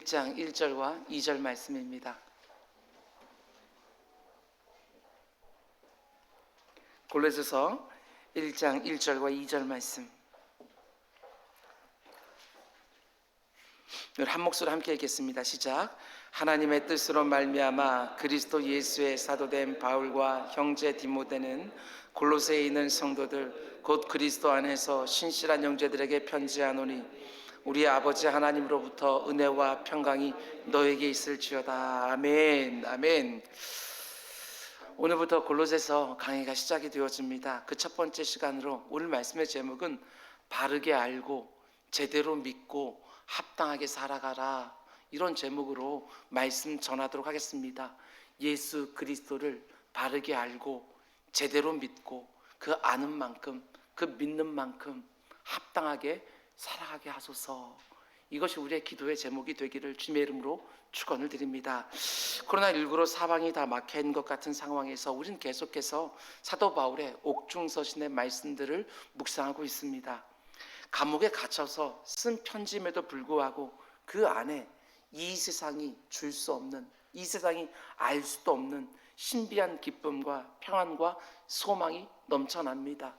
1장 1절과 2절 말씀입니다. 골로새서 1장 1절과 2절 말씀. 한 목소리로 함께 읽겠습니다. 시작. 하나님의 뜻으로 말미암아 그리스도 예수의 사도된 바울과 형제 디모데는 골로새에 있는 성도들 곧 그리스도 안에서 신실한 형제들에게 편지하노니 우리 아버지 하나님으로부터 은혜와 평강이 너에게 있을지어다. 아멘. 아멘. 오늘부터 골로새서 강의가 시작이 되어집니다. 그 첫 번째 시간으로 오늘 말씀의 제목은 바르게 알고 제대로 믿고 합당하게 살아가라, 이런 제목으로 말씀 전하도록 하겠습니다. 예수 그리스도를 바르게 알고 제대로 믿고 그 아는 만큼, 그 믿는 만큼 합당하게 살아가게 하소서. 이것이 우리의 기도의 제목이 되기를 주님의 이름으로 축원을 드립니다. 코로나19로 사방이 다 막혀있는 것 같은 상황에서 우리는 계속해서 사도 바울의 옥중서신의 말씀들을 묵상하고 있습니다. 감옥에 갇혀서 쓴 편지임에도 불구하고 그 안에 이 세상이 줄 수 없는, 이 세상이 알 수도 없는 신비한 기쁨과 평안과 소망이 넘쳐납니다.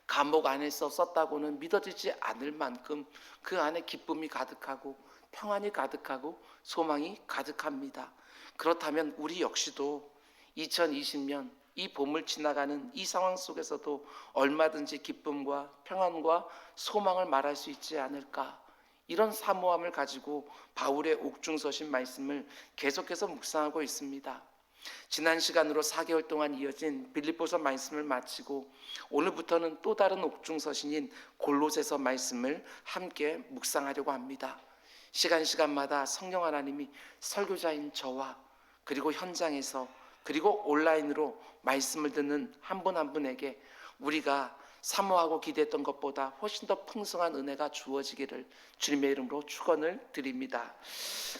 감옥 안에서 썼다고는 믿어지지 않을 만큼 그 안에 기쁨이 가득하고 평안이 가득하고 소망이 가득합니다. 그렇다면 우리 역시도 2020년 이 봄을 지나가는 이 상황 속에서도 얼마든지 기쁨과 평안과 소망을 말할 수 있지 않을까, 이런 사모함을 가지고 바울의 옥중서신 말씀을 계속해서 묵상하고 있습니다. 지난 시간으로 4개월 동안 이어진 빌립보서 말씀을 마치고 오늘부터는 또 다른 옥중서신인 골로새서 말씀을 함께 묵상하려고 합니다. 시간마다 성령 하나님이 설교자인 저와 그리고 현장에서 그리고 온라인으로 말씀을 듣는 한 분 한 분에게 우리가 사모하고 기대했던 것보다 훨씬 더 풍성한 은혜가 주어지기를 주님의 이름으로 축원을 드립니다.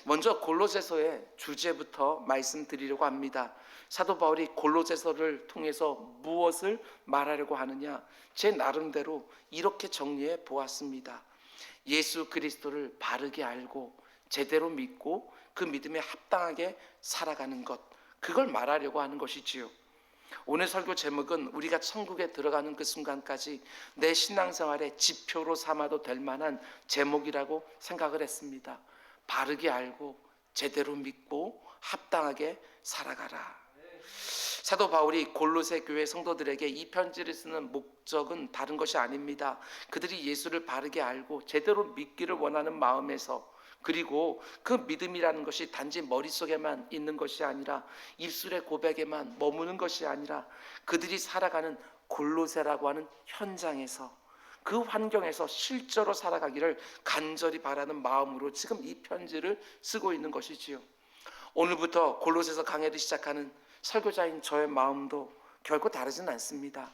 먼저 골로새서의 주제부터 말씀드리려고 합니다. 사도 바울이 골로새서를 통해서 무엇을 말하려고 하느냐, 제 나름대로 이렇게 정리해 보았습니다. 예수 그리스도를 바르게 알고 제대로 믿고 그 믿음에 합당하게 살아가는 것, 그걸 말하려고 하는 것이지요. 오늘 설교 제목은 우리가 천국에 들어가는 그 순간까지 내 신앙생활의 지표로 삼아도 될 만한 제목이라고 생각을 했습니다. 바르게 알고 제대로 믿고 합당하게 살아가라. 사도 바울이 골로새 교회 성도들에게 이 편지를 쓰는 목적은 다른 것이 아닙니다. 그들이 예수를 바르게 알고 제대로 믿기를 원하는 마음에서, 그리고 그 믿음이라는 것이 단지 머릿속에만 있는 것이 아니라 입술의 고백에만 머무는 것이 아니라 그들이 살아가는 골로새라고 하는 현장에서, 그 환경에서 실제로 살아가기를 간절히 바라는 마음으로 지금 이 편지를 쓰고 있는 것이지요. 오늘부터 골로새서 강해를 시작하는 설교자인 저의 마음도 결코 다르진 않습니다.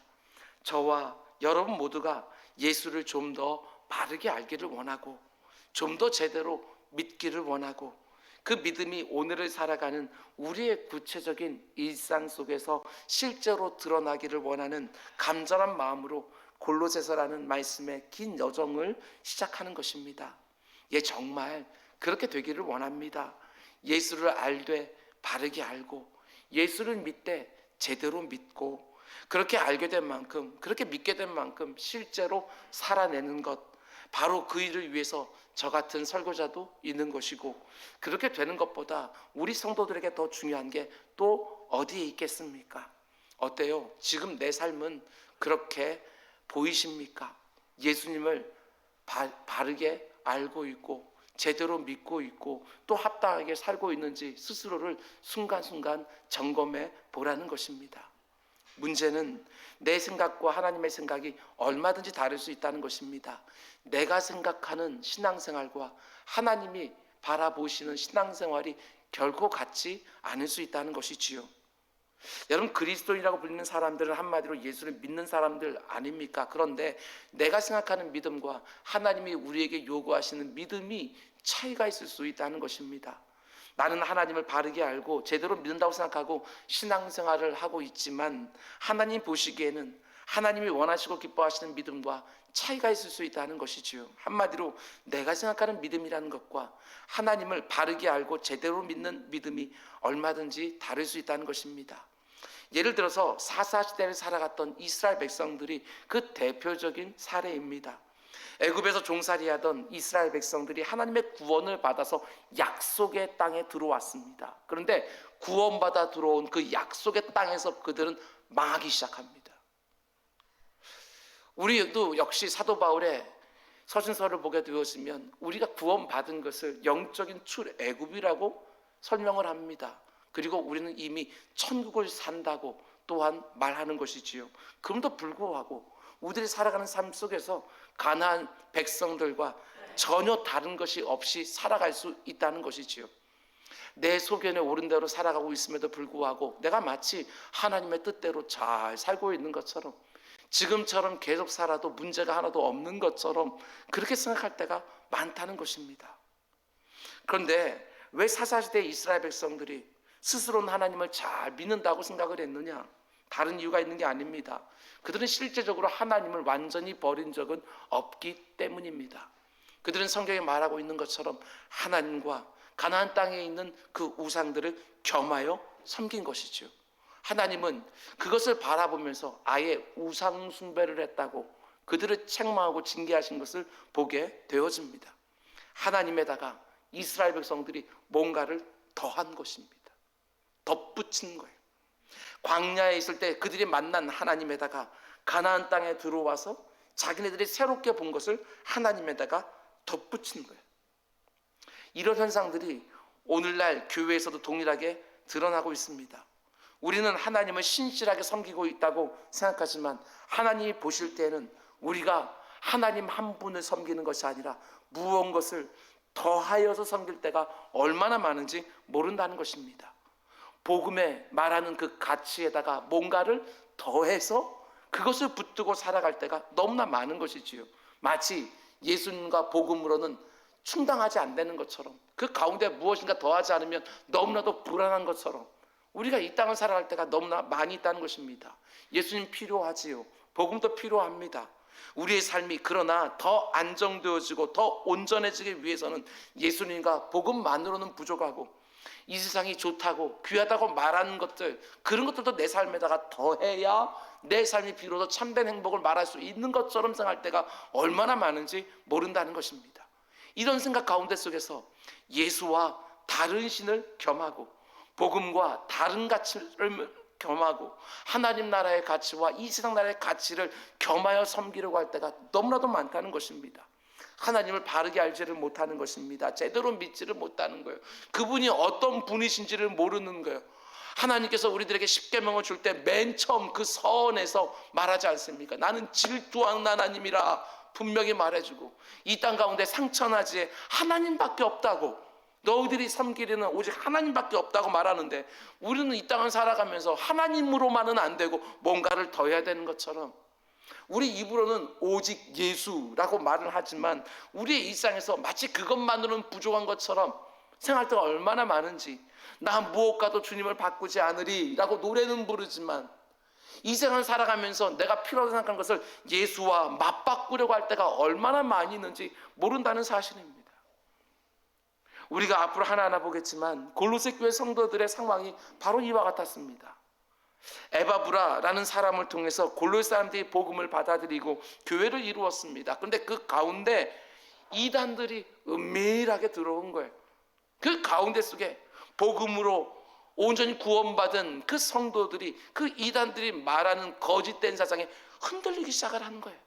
저와 여러분 모두가 예수를 좀 더 바르게 알기를 원하고 좀 더 제대로 믿기를 원하고 그 믿음이 오늘을 살아가는 우리의 구체적인 일상 속에서 실제로 드러나기를 원하는 간절한 마음으로 골로새서라는 말씀의 긴 여정을 시작하는 것입니다. 예, 정말 그렇게 되기를 원합니다. 예수를 알되 바르게 알고 예수를 믿되 제대로 믿고 그렇게 알게 된 만큼, 그렇게 믿게 된 만큼 실제로 살아내는 것, 바로 그 일을 위해서 저 같은 설교자도 있는 것이고, 그렇게 되는 것보다 우리 성도들에게 더 중요한 게 또 어디에 있겠습니까? 어때요? 지금 내 삶은 그렇게 보이십니까? 예수님을 바르게 알고 있고 제대로 믿고 있고 또 합당하게 살고 있는지 스스로를 순간순간 점검해 보라는 것입니다. 문제는 내 생각과 하나님의 생각이 얼마든지 다를 수 있다는 것입니다. 내가 생각하는 신앙생활과 하나님이 바라보시는 신앙생활이 결코 같지 않을 수 있다는 것이지요. 여러분, 그리스도인이라고 불리는 사람들은 한마디로 예수를 믿는 사람들 아닙니까? 그런데 내가 생각하는 믿음과 하나님이 우리에게 요구하시는 믿음이 차이가 있을 수 있다는 것입니다. 나는 하나님을 바르게 알고 제대로 믿는다고 생각하고 신앙생활을 하고 있지만 하나님 보시기에는 하나님이 원하시고 기뻐하시는 믿음과 차이가 있을 수 있다는 것이지요. 한마디로 내가 생각하는 믿음이라는 것과 하나님을 바르게 알고 제대로 믿는 믿음이 얼마든지 다를 수 있다는 것입니다. 예를 들어서 사사시대를 살아갔던 이스라엘 백성들이 그 대표적인 사례입니다. 애굽에서 종살이하던 이스라엘 백성들이 하나님의 구원을 받아서 약속의 땅에 들어왔습니다. 그런데 구원받아 들어온 그 약속의 땅에서 그들은 망하기 시작합니다. 우리도 역시 사도 바울의 서신서를 보게 되었으면 우리가 구원받은 것을 영적인 출애굽이라고 설명을 합니다. 그리고 우리는 이미 천국을 산다고 또한 말하는 것이지요. 그럼에도 불구하고 우리들이 살아가는 삶 속에서 가나안 백성들과 전혀 다른 것이 없이 살아갈 수 있다는 것이지요. 내 소견에 옳은 대로 살아가고 있음에도 불구하고 내가 마치 하나님의 뜻대로 잘 살고 있는 것처럼, 지금처럼 계속 살아도 문제가 하나도 없는 것처럼 그렇게 생각할 때가 많다는 것입니다. 그런데 왜 사사시대 이스라엘 백성들이 스스로는 하나님을 잘 믿는다고 생각을 했느냐? 다른 이유가 있는 게 아닙니다. 그들은 실제적으로 하나님을 완전히 버린 적은 없기 때문입니다. 그들은 성경에 말하고 있는 것처럼 하나님과 가나안 땅에 있는 그 우상들을 겸하여 섬긴 것이죠. 하나님은 그것을 바라보면서 아예 우상 숭배를 했다고 그들을 책망하고 징계하신 것을 보게 되어집니다. 하나님에다가 이스라엘 백성들이 뭔가를 더한 것입니다. 덧붙인 거예요. 광야에 있을 때 그들이 만난 하나님에다가 가나안 땅에 들어와서 자기네들이 새롭게 본 것을 하나님에다가 덧붙인 거예요. 이런 현상들이 오늘날 교회에서도 동일하게 드러나고 있습니다. 우리는 하나님을 신실하게 섬기고 있다고 생각하지만 하나님이 보실 때는 우리가 하나님 한 분을 섬기는 것이 아니라 무언 것을 더하여서 섬길 때가 얼마나 많은지 모른다는 것입니다. 복음에 말하는 그 가치에다가 뭔가를 더해서 그것을 붙들고 살아갈 때가 너무나 많은 것이지요. 마치 예수님과 복음으로는 충당하지 않는 것처럼, 그 가운데 무엇인가 더하지 않으면 너무나도 불안한 것처럼 우리가 이 땅을 살아갈 때가 너무나 많이 있다는 것입니다. 예수님 필요하지요. 복음도 필요합니다. 우리의 삶이 그러나 더 안정되어지고 더 온전해지기 위해서는 예수님과 복음만으로는 부족하고, 이 세상이 좋다고 귀하다고 말하는 것들, 그런 것들도 내 삶에다가 더해야 내 삶이 비로소 참된 행복을 말할 수 있는 것처럼 생각할 때가 얼마나 많은지 모른다는 것입니다. 이런 생각 가운데 속에서 예수와 다른 신을 겸하고 복음과 다른 가치를 겸하고 하나님 나라의 가치와 이 세상 나라의 가치를 겸하여 섬기려고 할 때가 너무나도 많다는 것입니다. 하나님을 바르게 알지를 못하는 것입니다. 제대로 믿지를 못하는 거예요. 그분이 어떤 분이신지를 모르는 거예요. 하나님께서 우리들에게 십계명을 줄 때 맨 처음 그 서원에서 말하지 않습니까? 나는 질투하는 하나님이라 분명히 말해주고, 이 땅 가운데 상천하지에 하나님밖에 없다고, 너희들이 섬기려는 오직 하나님밖에 없다고 말하는데, 우리는 이 땅을 살아가면서 하나님으로만은 안 되고 뭔가를 더해야 되는 것처럼, 우리 입으로는 오직 예수라고 말을 하지만 우리의 일상에서 마치 그것만으로는 부족한 것처럼 생각할 때가 얼마나 많은지, 나 무엇과도 주님을 바꾸지 않으리 라고 노래는 부르지만 이 세상을 살아가면서 내가 필요하다고 생각하는 것을 예수와 맞바꾸려고 할 때가 얼마나 많이 있는지 모른다는 사실입니다. 우리가 앞으로 하나하나 보겠지만 골로새 교회 성도들의 상황이 바로 이와 같았습니다. 에바브라라는 사람을 통해서 골로새 사람들이 복음을 받아들이고 교회를 이루었습니다. 그런데 그 가운데 이단들이 은밀하게 들어온 거예요. 그 가운데 속에 복음으로 온전히 구원받은 그 성도들이 그 이단들이 말하는 거짓된 사상에 흔들리기 시작을 하는 거예요.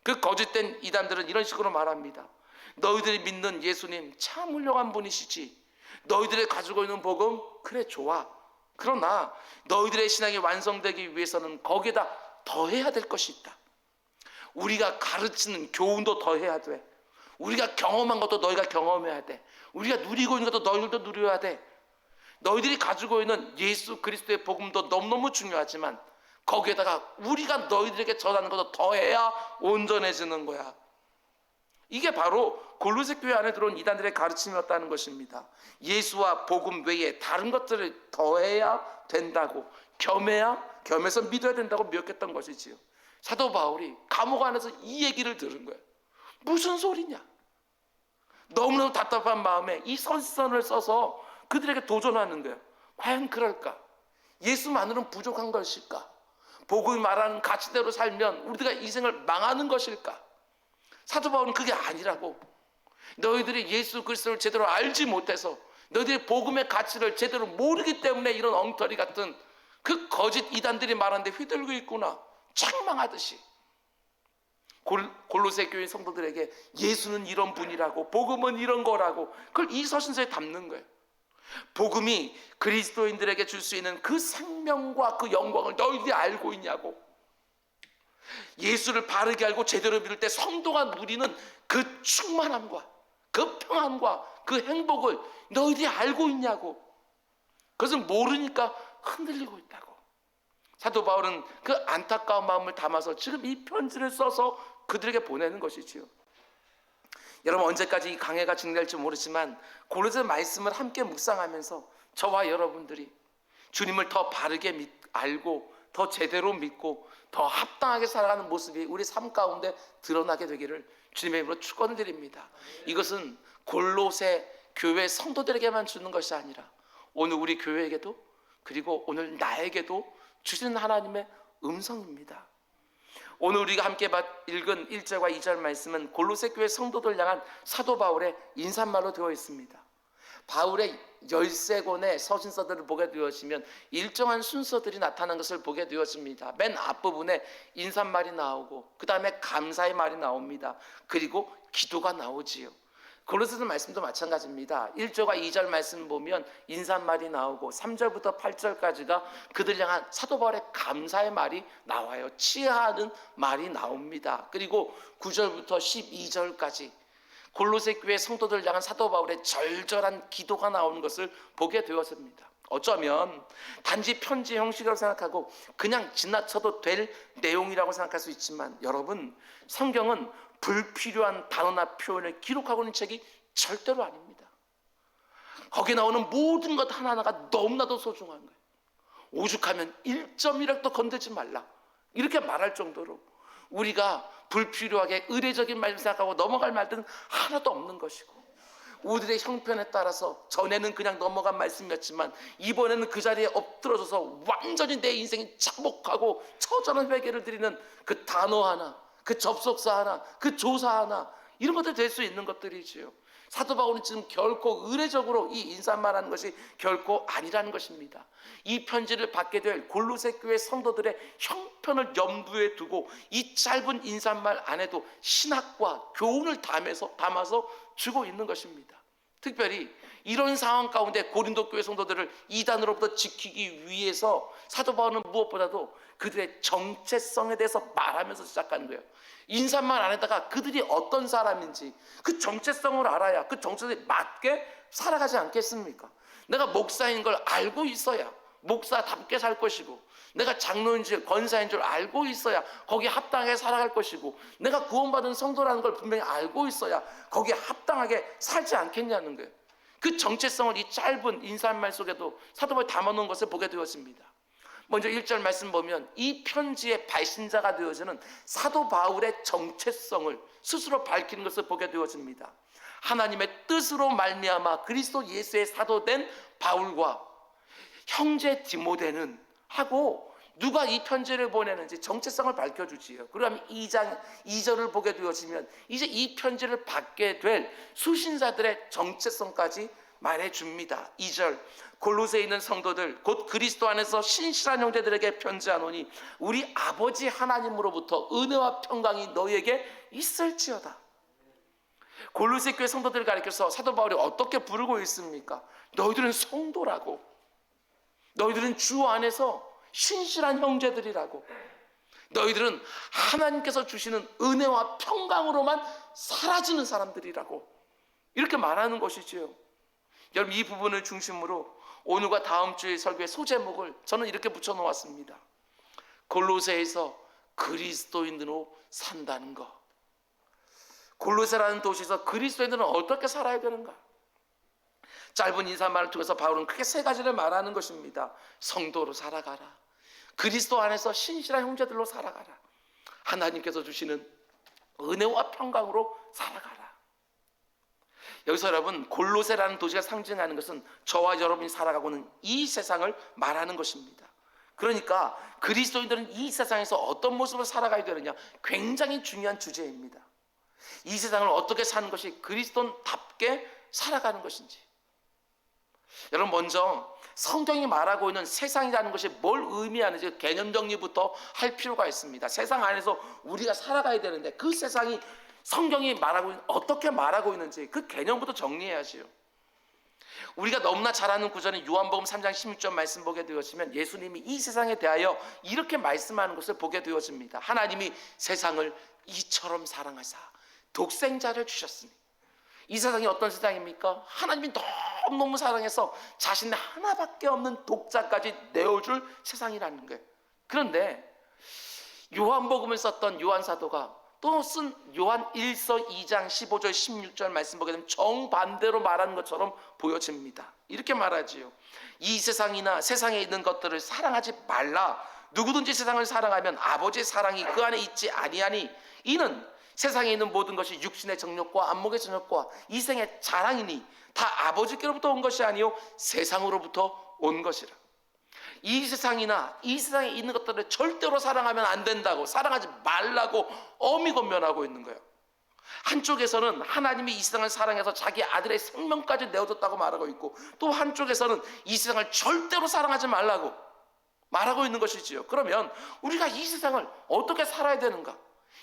그 거짓된 이단들은 이런 식으로 말합니다. 너희들이 믿는 예수님 참 훌륭한 분이시지. 너희들이 가지고 있는 복음 그래 좋아. 그러나 너희들의 신앙이 완성되기 위해서는 거기에다 더해야 될 것이 있다. 우리가 가르치는 교훈도 더해야 돼. 우리가 경험한 것도 너희가 경험해야 돼. 우리가 누리고 있는 것도 너희들도 누려야 돼. 너희들이 가지고 있는 예수 그리스도의 복음도 너무너무 중요하지만 거기에다가 우리가 너희들에게 전하는 것도 더해야 온전해지는 거야. 이게 바로 골로새 교회 안에 들어온 이단들의 가르침이었다는 것입니다. 예수와 복음 외에 다른 것들을 더해야 된다고, 겸해서 믿어야 된다고 미혹했던 것이지요. 사도 바울이 감옥 안에서 이 얘기를 들은 거예요. 무슨 소리냐? 너무너무 답답한 마음에 이 선지서를 써서 그들에게 도전하는 거예요. 과연 그럴까? 예수만으로는 부족한 것일까? 복음이 말하는 가치대로 살면 우리가 인생을 망하는 것일까? 사도 바울은 그게 아니라고. 너희들이 예수 그리스도를 제대로 알지 못해서, 너희들이 복음의 가치를 제대로 모르기 때문에 이런 엉터리 같은 그 거짓 이단들이 말하는데 휘둘고 있구나, 책망하듯이 골로새 교회 성도들에게 예수는 이런 분이라고, 복음은 이런 거라고, 그걸 이 서신서에 담는 거예요. 복음이 그리스도인들에게 줄 수 있는 그 생명과 그 영광을 너희들이 알고 있냐고. 예수를 바르게 알고 제대로 믿을 때 성도가 누리는 그 충만함과 그 평안과 그 행복을 너희들이 알고 있냐고. 그것을 모르니까 흔들리고 있다고. 사도 바울은 그 안타까운 마음을 담아서 지금 이 편지를 써서 그들에게 보내는 것이지요. 여러분, 언제까지 이 강해가 진행될지 모르지만 고린도 말씀을 함께 묵상하면서 저와 여러분들이 주님을 더 바르게 알고 더 제대로 믿고 더 합당하게 살아가는 모습이 우리 삶 가운데 드러나게 되기를 주님의 이름으로 축원을 드립니다. 이것은 골로새 교회 성도들에게만 주는 것이 아니라 오늘 우리 교회에게도, 그리고 오늘 나에게도 주시는 하나님의 음성입니다. 오늘 우리가 함께 읽은 1절과 2절 말씀은 골로새 교회 성도들 향한 사도 바울의 인사말로 되어 있습니다. 바울의 13권의 서신서들을 보게 되어지면 일정한 순서들이 나타난 것을 보게 되었습니다. 맨 앞부분에 인사말이 나오고 그 다음에 감사의 말이 나옵니다. 그리고 기도가 나오지요. 골로새서 말씀도 마찬가지입니다. 1절과 2절 말씀 보면 인사말이 나오고 3절부터 8절까지가 그들 향한 사도 바울의 감사의 말이 나와요. 치하하는 말이 나옵니다. 그리고 9절부터 12절까지 골로새 교회 성도들 향한 사도 바울의 절절한 기도가 나오는 것을 보게 되었습니다. 어쩌면 단지 편지 형식이라고 생각하고 그냥 지나쳐도 될 내용이라고 생각할 수 있지만, 여러분, 성경은 불필요한 단어나 표현을 기록하고 있는 책이 절대로 아닙니다. 거기에 나오는 모든 것 하나하나가 너무나도 소중한 거예요. 오죽하면 1점이라도 건들지 말라, 이렇게 말할 정도로 우리가 불필요하게 의례적인 말을 생각하고 넘어갈 말들은 하나도 없는 것이고, 우리들의 형편에 따라서 전에는 그냥 넘어간 말씀이었지만 이번에는 그 자리에 엎드러져서 완전히 내 인생이 참혹하고 처절한 회개를 드리는 그 단어 하나, 그 접속사 하나, 그 조사 하나, 이런 것들 될 수 있는 것들이지요. 사도 바울은 지금 결코 의례적으로 이 인사말하는 것이 결코 아니라는 것입니다. 이 편지를 받게 될 골로새 교회 성도들의 형편을 염두에 두고 이 짧은 인사말 안에도 신학과 교훈을 담아서 주고 있는 것입니다. 특별히 이런 상황 가운데 고린도 교회 성도들을 이단으로부터 지키기 위해서 사도 바울은 무엇보다도 그들의 정체성에 대해서 말하면서 시작하는 거예요. 인사말 안에다가 그들이 어떤 사람인지 그 정체성을 알아야 그 정체성에 맞게 살아가지 않겠습니까? 내가 목사인 걸 알고 있어야 목사답게 살 것이고, 내가 장로인 줄 권사인 줄 알고 있어야 거기에 합당하게 살아갈 것이고, 내가 구원받은 성도라는 걸 분명히 알고 있어야 거기에 합당하게 살지 않겠냐는 거예요. 그 정체성을 이 짧은 인사말 속에도 사도 바울이 담아놓은 것을 보게 되었습니다. 먼저 1절 말씀 보면 이 편지의 발신자가 되어지는 사도 바울의 정체성을 스스로 밝히는 것을 보게 되어집니다. 하나님의 뜻으로 말미암아 그리스도 예수의 사도된 바울과 형제 디모데는 하고, 누가 이 편지를 보내는지 정체성을 밝혀주지요. 그러면 2절을 보게 되어지면 이제 이 편지를 받게 될 수신자들의 정체성까지 말해줍니다. 2절, 골로새에 있는 성도들 곧 그리스도 안에서 신실한 형제들에게 편지하노니 우리 아버지 하나님으로부터 은혜와 평강이 너희에게 있을지어다. 골로새 교회 성도들을 가리켜서 사도 바울이 어떻게 부르고 있습니까? 너희들은 성도라고, 너희들은 주 안에서 신실한 형제들이라고, 너희들은 하나님께서 주시는 은혜와 평강으로만 사라지는 사람들이라고, 이렇게 말하는 것이지요. 여러분, 이 부분을 중심으로 오늘과 다음 주의 설교의 소제목을 저는 이렇게 붙여놓았습니다. 골로새에서 그리스도인으로 산다는 것. 골로새라는 도시에서 그리스도인들은 어떻게 살아야 되는가? 짧은 인사말을 통해서 바울은 크게 세 가지를 말하는 것입니다. 성도로 살아가라, 그리스도 안에서 신실한 형제들로 살아가라. 하나님께서 주시는 은혜와 평강으로 살아가라. 여기서 여러분, 골로새라는 도시가 상징하는 것은 저와 여러분이 살아가고 있는 이 세상을 말하는 것입니다. 그러니까 그리스도인들은 이 세상에서 어떤 모습으로 살아가야 되느냐, 굉장히 중요한 주제입니다. 이 세상을 어떻게 사는 것이 그리스도인답게 살아가는 것인지. 여러분, 먼저 성경이 말하고 있는 세상이라는 것이 뭘 의미하는지 개념 정리부터 할 필요가 있습니다. 세상 안에서 우리가 살아가야 되는데 그 세상이 성경이 말하고 있는, 어떻게 말하고 있는지 그 개념부터 정리해야지요. 우리가 너무나 잘 아는 구절인 요한복음 3장 16절 말씀 보게 되어지면 예수님이 이 세상에 대하여 이렇게 말씀하는 것을 보게 되어집니다. 하나님이 세상을 이처럼 사랑하사 독생자를 주셨으니. 이 세상이 어떤 세상입니까? 하나님이 너무너무 사랑해서 자신의 하나밖에 없는 독자까지 내어줄 세상이라는 거예요. 그런데 요한복음을 썼던 요한 사도가 또 쓴 요한 1서 2장 15절 16절 말씀 보게 되면 정반대로 말하는 것처럼 보여집니다. 이렇게 말하지요. 이 세상이나 세상에 있는 것들을 사랑하지 말라. 누구든지 세상을 사랑하면 아버지의 사랑이 그 안에 있지 아니하니 이는 세상에 있는 모든 것이 육신의 정욕과 안목의 정욕과 이생의 자랑이니 다 아버지께로부터 온 것이 아니요 세상으로부터 온 것이라. 이 세상이나 이 세상에 있는 것들을 절대로 사랑하면 안 된다고, 사랑하지 말라고 엄히 권면하고 있는 거예요. 한쪽에서는 하나님이 이 세상을 사랑해서 자기 아들의 생명까지 내어줬다고 말하고 있고, 또 한쪽에서는 이 세상을 절대로 사랑하지 말라고 말하고 있는 것이지요. 그러면 우리가 이 세상을 어떻게 살아야 되는가?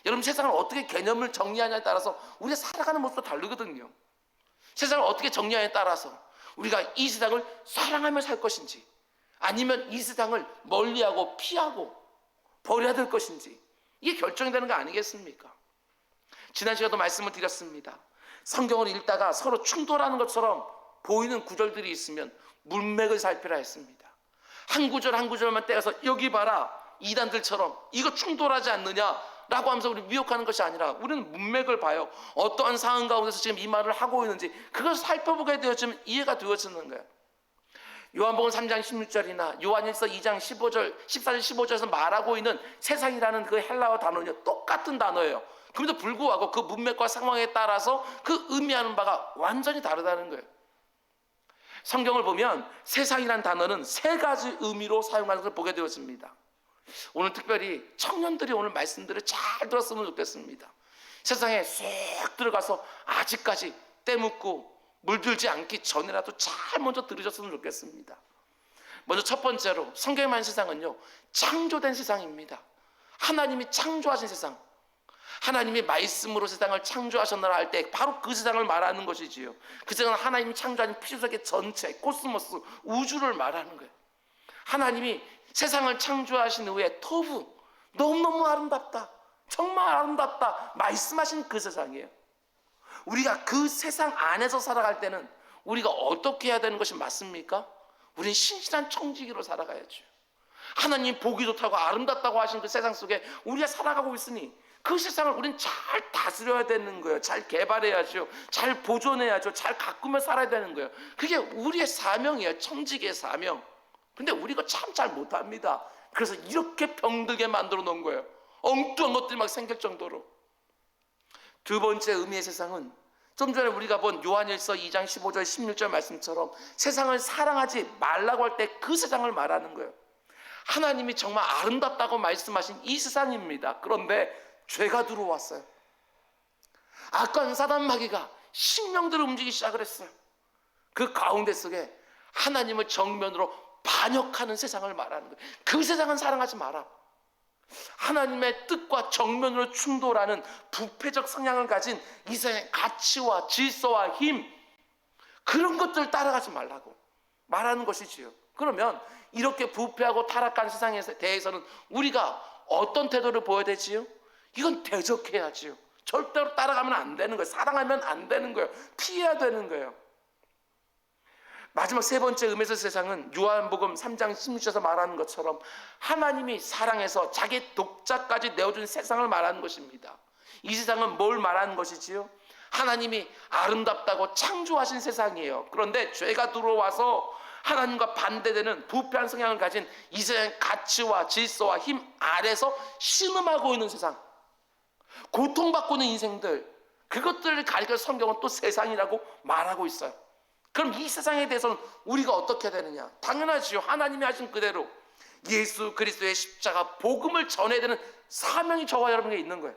여러분, 세상을 어떻게 개념을 정리하냐에 따라서 우리가 살아가는 모습도 다르거든요. 세상을 어떻게 정리하냐에 따라서 우리가 이 세상을 사랑하며 살 것인지, 아니면 이 세상을 멀리하고 피하고 버려야 될 것인지, 이게 결정이 되는 거 아니겠습니까? 지난 시간에도 말씀을 드렸습니다. 성경을 읽다가 서로 충돌하는 것처럼 보이는 구절들이 있으면 문맥을 살피라 했습니다. 한 구절 한 구절만 떼어서 여기 봐라, 이단들처럼 이거 충돌하지 않느냐라고 하면서 우리 미혹하는 것이 아니라 우리는 문맥을 봐요. 어떠한 상황 가운데서 지금 이 말을 하고 있는지 그걸 살펴보게 되어지면 이해가 되어지는 거예요. 요한복음 3장 16절이나 요한일서 2장 15절, 14절 15절에서 말하고 있는 세상이라는 그 헬라어 단어는 똑같은 단어예요. 그럼에도 불구하고 그 문맥과 상황에 따라서 그 의미하는 바가 완전히 다르다는 거예요. 성경을 보면 세상이라는 단어는 세 가지 의미로 사용하는 것을 보게 되었습니다. 오늘 특별히 청년들이 오늘 말씀들을 잘 들었으면 좋겠습니다. 세상에 쏙 들어가서 아직까지 때묻고 물들지 않기 전에라도 잘 먼저 들으셨으면 좋겠습니다. 먼저 첫 번째로 성경에 말하는 세상은요, 창조된 세상입니다. 하나님이 창조하신 세상, 하나님이 말씀으로 세상을 창조하셨노라 할 때 바로 그 세상을 말하는 것이지요. 그 세상은 하나님이 창조하신 피조세계 전체, 코스모스, 우주를 말하는 거예요. 하나님이 세상을 창조하신 후에 토부, 너무너무 아름답다, 정말 아름답다 말씀하신 그 세상이에요. 우리가 그 세상 안에서 살아갈 때는 우리가 어떻게 해야 되는 것이 맞습니까? 우리는 신실한 청지기로 살아가야죠. 하나님 보기 좋다고 아름답다고 하신 그 세상 속에 우리가 살아가고 있으니 그 세상을 우리는 잘 다스려야 되는 거예요. 잘 개발해야죠. 잘 보존해야죠. 잘 가꾸며 살아야 되는 거예요. 그게 우리의 사명이에요. 청지기의 사명. 근데 우리가 참 잘 못합니다. 그래서 이렇게 병들게 만들어 놓은 거예요. 엉뚱한 것들이 막 생길 정도로. 두 번째 의미의 세상은 좀 전에 우리가 본 요한일서 2장 15절 16절 말씀처럼 세상을 사랑하지 말라고 할 때 그 세상을 말하는 거예요. 하나님이 정말 아름답다고 말씀하신 이 세상입니다. 그런데 죄가 들어왔어요. 악한 사단 마귀가 신령들을 움직이기 시작을 했어요. 그 가운데 속에 하나님을 정면으로 반역하는 세상을 말하는 거예요. 그 세상은 사랑하지 마라. 하나님의 뜻과 정면으로 충돌하는 부패적 성향을 가진 이 세상의 가치와 질서와 힘, 그런 것들을 따라가지 말라고 말하는 것이지요. 그러면 이렇게 부패하고 타락한 세상에 대해서는 우리가 어떤 태도를 보여야 되지요? 이건 대적해야지요. 절대로 따라가면 안 되는 거예요. 사랑하면 안 되는 거예요. 피해야 되는 거예요. 마지막 세 번째 의미에서 세상은 요한복음 3장 16절에서 말하는 것처럼 하나님이 사랑해서 자기 독자까지 내어준 세상을 말하는 것입니다. 이 세상은 뭘 말하는 것이지요? 하나님이 아름답다고 창조하신 세상이에요. 그런데 죄가 들어와서 하나님과 반대되는 부패한 성향을 가진 이 세상의 가치와 질서와 힘 아래서 신음하고 있는 세상, 고통받고 있는 인생들, 그것들을 가리켜 성경은 또 세상이라고 말하고 있어요. 그럼 이 세상에 대해서는 우리가 어떻게 되느냐? 당연하지요. 하나님이 하신 그대로 예수 그리스도의 십자가 복음을 전해야 되는 사명이 저와 여러분에게 있는 거예요.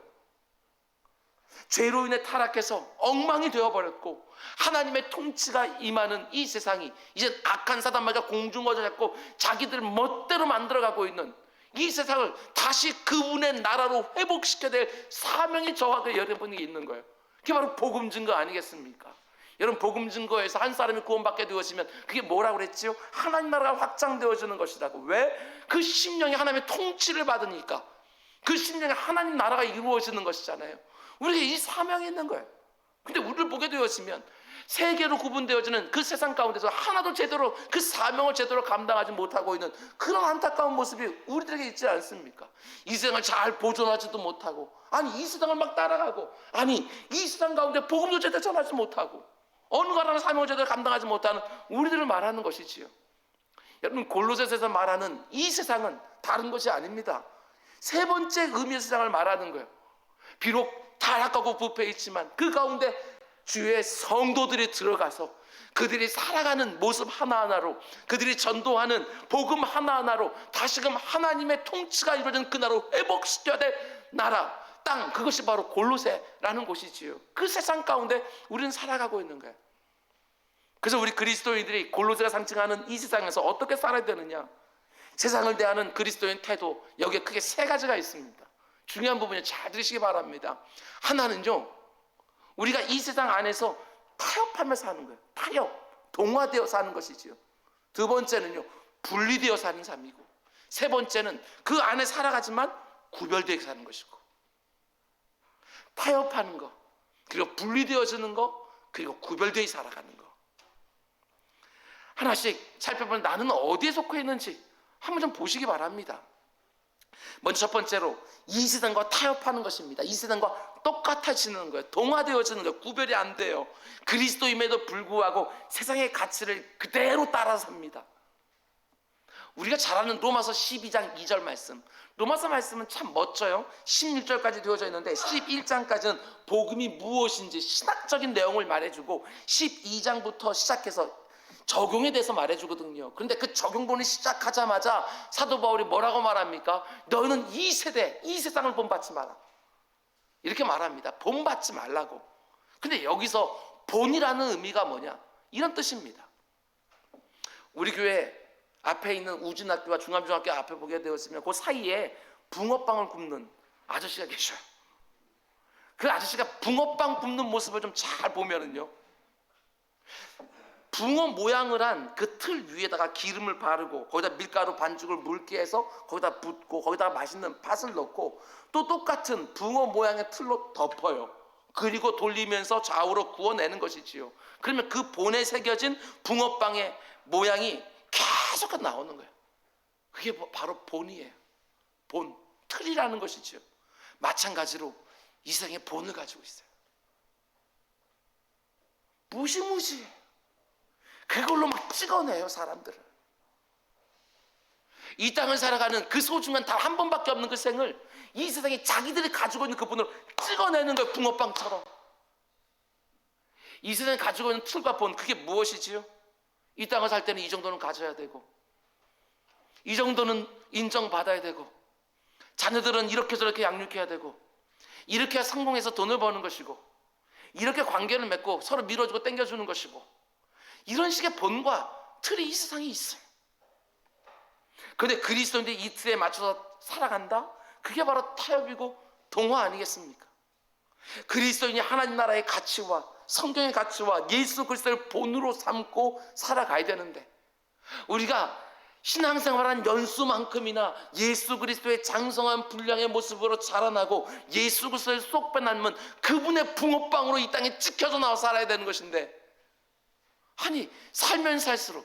죄로 인해 타락해서 엉망이 되어버렸고 하나님의 통치가 임하는 이 세상이 이제 악한 사단마가 공중거저 잡고 자기들 멋대로 만들어가고 있는 이 세상을 다시 그분의 나라로 회복시켜야 될 사명이 저와 여러분에게 있는 거예요. 그게 바로 복음 증거 아니겠습니까? 여러분, 복음 증거에서 한 사람이 구원받게 되었으면 그게 뭐라고 그랬지요? 하나님 나라가 확장되어지는 것이라고. 왜? 그 심령이 하나님의 통치를 받으니까. 그 심령에 하나님 나라가 이루어지는 것이잖아요. 우리가 이 사명이 있는 거예요. 근데 우리를 보게 되었으면 세계로 구분되어지는 그 세상 가운데서 하나도 제대로 그 사명을 제대로 감당하지 못하고 있는 그런 안타까운 모습이 우리들에게 있지 않습니까? 이 세상을 잘 보존하지도 못하고, 아니 이 세상을 막 따라가고, 아니 이 세상 가운데 복음도 제대로 전하지 못하고, 어느 가라는 사명을 제대로 감당하지 못하는 우리들을 말하는 것이지요. 여러분, 골로새서에서 말하는 이 세상은 다른 것이 아닙니다. 세 번째 의미의 세상을 말하는 거예요. 비록 타락하고 부패했지만 그 가운데 주의 성도들이 들어가서 그들이 살아가는 모습 하나하나로, 그들이 전도하는 복음 하나하나로 다시금 하나님의 통치가 이루어진 그 나라로 회복시켜야 될 나라, 땅, 그것이 바로 골로새라는 곳이지요. 그 세상 가운데 우리는 살아가고 있는 거예요. 그래서 우리 그리스도인들이 골로새가 상징하는 이 세상에서 어떻게 살아야 되느냐, 세상을 대하는 그리스도인 태도, 여기에 크게 세 가지가 있습니다. 중요한 부분을 잘 들으시기 바랍니다. 하나는요, 우리가 이 세상 안에서 타협하며 사는 거예요. 타협, 동화되어 사는 것이지요. 두 번째는요, 분리되어 사는 삶이고, 세 번째는 그 안에 살아가지만 구별되어 사는 것이고. 타협하는 거, 그리고 분리되어지는 거, 그리고 구별되어 살아가는 거. 하나씩 살펴보면 나는 어디에 속해 있는지 한번 좀 보시기 바랍니다. 먼저 첫 번째로 이 세상과 타협하는 것입니다. 이 세상과 똑같아지는 거예요. 동화되어지는 거예요. 구별이 안 돼요. 그리스도임에도 불구하고 세상의 가치를 그대로 따라 삽니다. 우리가 잘 아는 로마서 12장 2절 말씀, 로마서 말씀은 참 멋져요. 16절까지 되어져 있는데 11장까지는 복음이 무엇인지 신학적인 내용을 말해주고 12장부터 시작해서 적용에 대해서 말해주거든요. 그런데 그 적용본이 시작하자마자 사도 바울이 뭐라고 말합니까? 너희는 이 세대, 이 세상을 본받지 마라, 이렇게 말합니다. 본받지 말라고. 근데 여기서 본이라는 의미가 뭐냐, 이런 뜻입니다. 우리 교회 앞에 있는 우진학교와 중암중학교 앞에 보게 되었으면 그 사이에 붕어빵을 굽는 아저씨가 계셔요. 그 아저씨가 붕어빵 굽는 모습을 좀 잘 보면은요, 붕어 모양을 한 그 틀 위에다가 기름을 바르고 거기다 밀가루 반죽을 묽게 해서 거기다 붓고 거기다가 맛있는 팥을 넣고 또 똑같은 붕어 모양의 틀로 덮어요. 그리고 돌리면서 좌우로 구워내는 것이지요. 그러면 그 본에 새겨진 붕어빵의 모양이 계속 나오는 거예요. 그게 바로 본이에요. 본, 틀이라는 것이죠. 마찬가지로 이 세상의 본을 가지고 있어요. 무시무시해. 그걸로 막 찍어내요, 사람들을. 이 땅을 살아가는 그 소중한 단 한 번밖에 없는 그 생을 이 세상에 자기들이 가지고 있는 그 본으로 찍어내는 거예요. 붕어빵처럼. 이 세상에 가지고 있는 틀과 본, 그게 무엇이지요? 이 땅을 살 때는 이 정도는 가져야 되고, 이 정도는 인정받아야 되고, 자녀들은 이렇게 저렇게 양육해야 되고, 이렇게 해야 성공해서 돈을 버는 것이고, 이렇게 관계를 맺고 서로 밀어주고 땡겨주는 것이고, 이런 식의 본과 틀이 이 세상에 있어요. 그런데 그리스도인들이 이 틀에 맞춰서 살아간다? 그게 바로 타협이고 동화 아니겠습니까? 그리스도인이 하나님 나라의 가치와 성경의 가치와 예수 그리스도를 본으로 삼고 살아가야 되는데, 우리가 신앙생활한 연수만큼이나 예수 그리스도의 장성한 분량의 모습으로 자라나고 예수 그리스도를 쏙 빼닮은 그분의 붕어빵으로 이 땅에 찍혀서 나와 살아야 되는 것인데, 아니 살면 살수록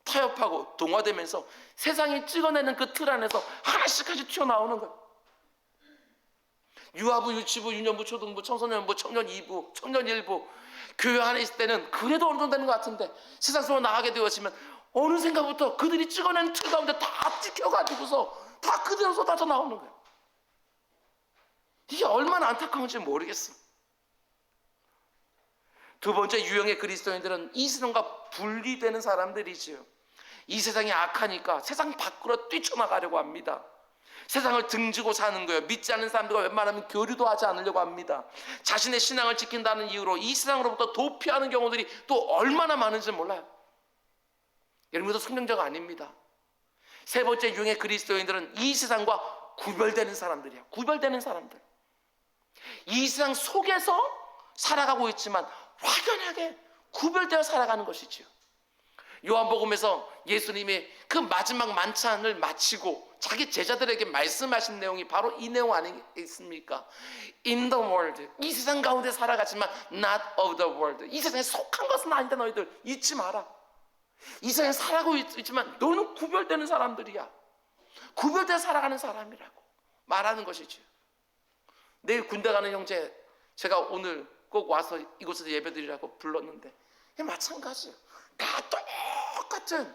타협하고 동화되면서 세상이 찍어내는 그 틀 안에서 하나씩 튀어나오는 거예요. 유아부, 유치부, 유년부, 초등부, 청소년부, 청년 2부, 청년 1부, 교회 안에 있을 때는 그래도 어느 정도 되는 것 같은데 세상 속으로 나가게 되었으면 어느샌가부터 그들이 찍어낸 틀 가운데 다 찍혀가지고서 다 그대로 쏟아져 나오는 거예요. 이게 얼마나 안타까운지 모르겠어. 두 번째 유형의 그리스도인들은 이 세상과 분리되는 사람들이지요. 이 세상이 악하니까 세상 밖으로 뛰쳐나가려고 합니다. 세상을 등지고 사는 거예요. 믿지 않는 사람들과 웬만하면 교류도 하지 않으려고 합니다. 자신의 신앙을 지킨다는 이유로 이 세상으로부터 도피하는 경우들이 또 얼마나 많은지 몰라요. 여러분도 성경자가 아닙니다. 세 번째 유형의 그리스도인들은 이 세상과 구별되는 사람들이에요. 구별되는 사람들. 이 세상 속에서 살아가고 있지만 확연하게 구별되어 살아가는 것이지요. 요한복음에서 예수님이 그 마지막 만찬을 마치고 자기 제자들에게 말씀하신 내용이 바로 이 내용 아니겠습니까? In the world, 이 세상 가운데 살아가지만 not of the world, 이 세상에 속한 것은 아닌데 너희들 잊지 마라. 이 세상에 살아가고 있지만 너는 구별되는 사람들이야. 구별되어 살아가는 사람이라고 말하는 것이지요. 내일 군대 가는 형제, 제가 오늘 꼭 와서 이곳에서 예배드리라고 불렀는데 마찬가지예요. 다 똑같은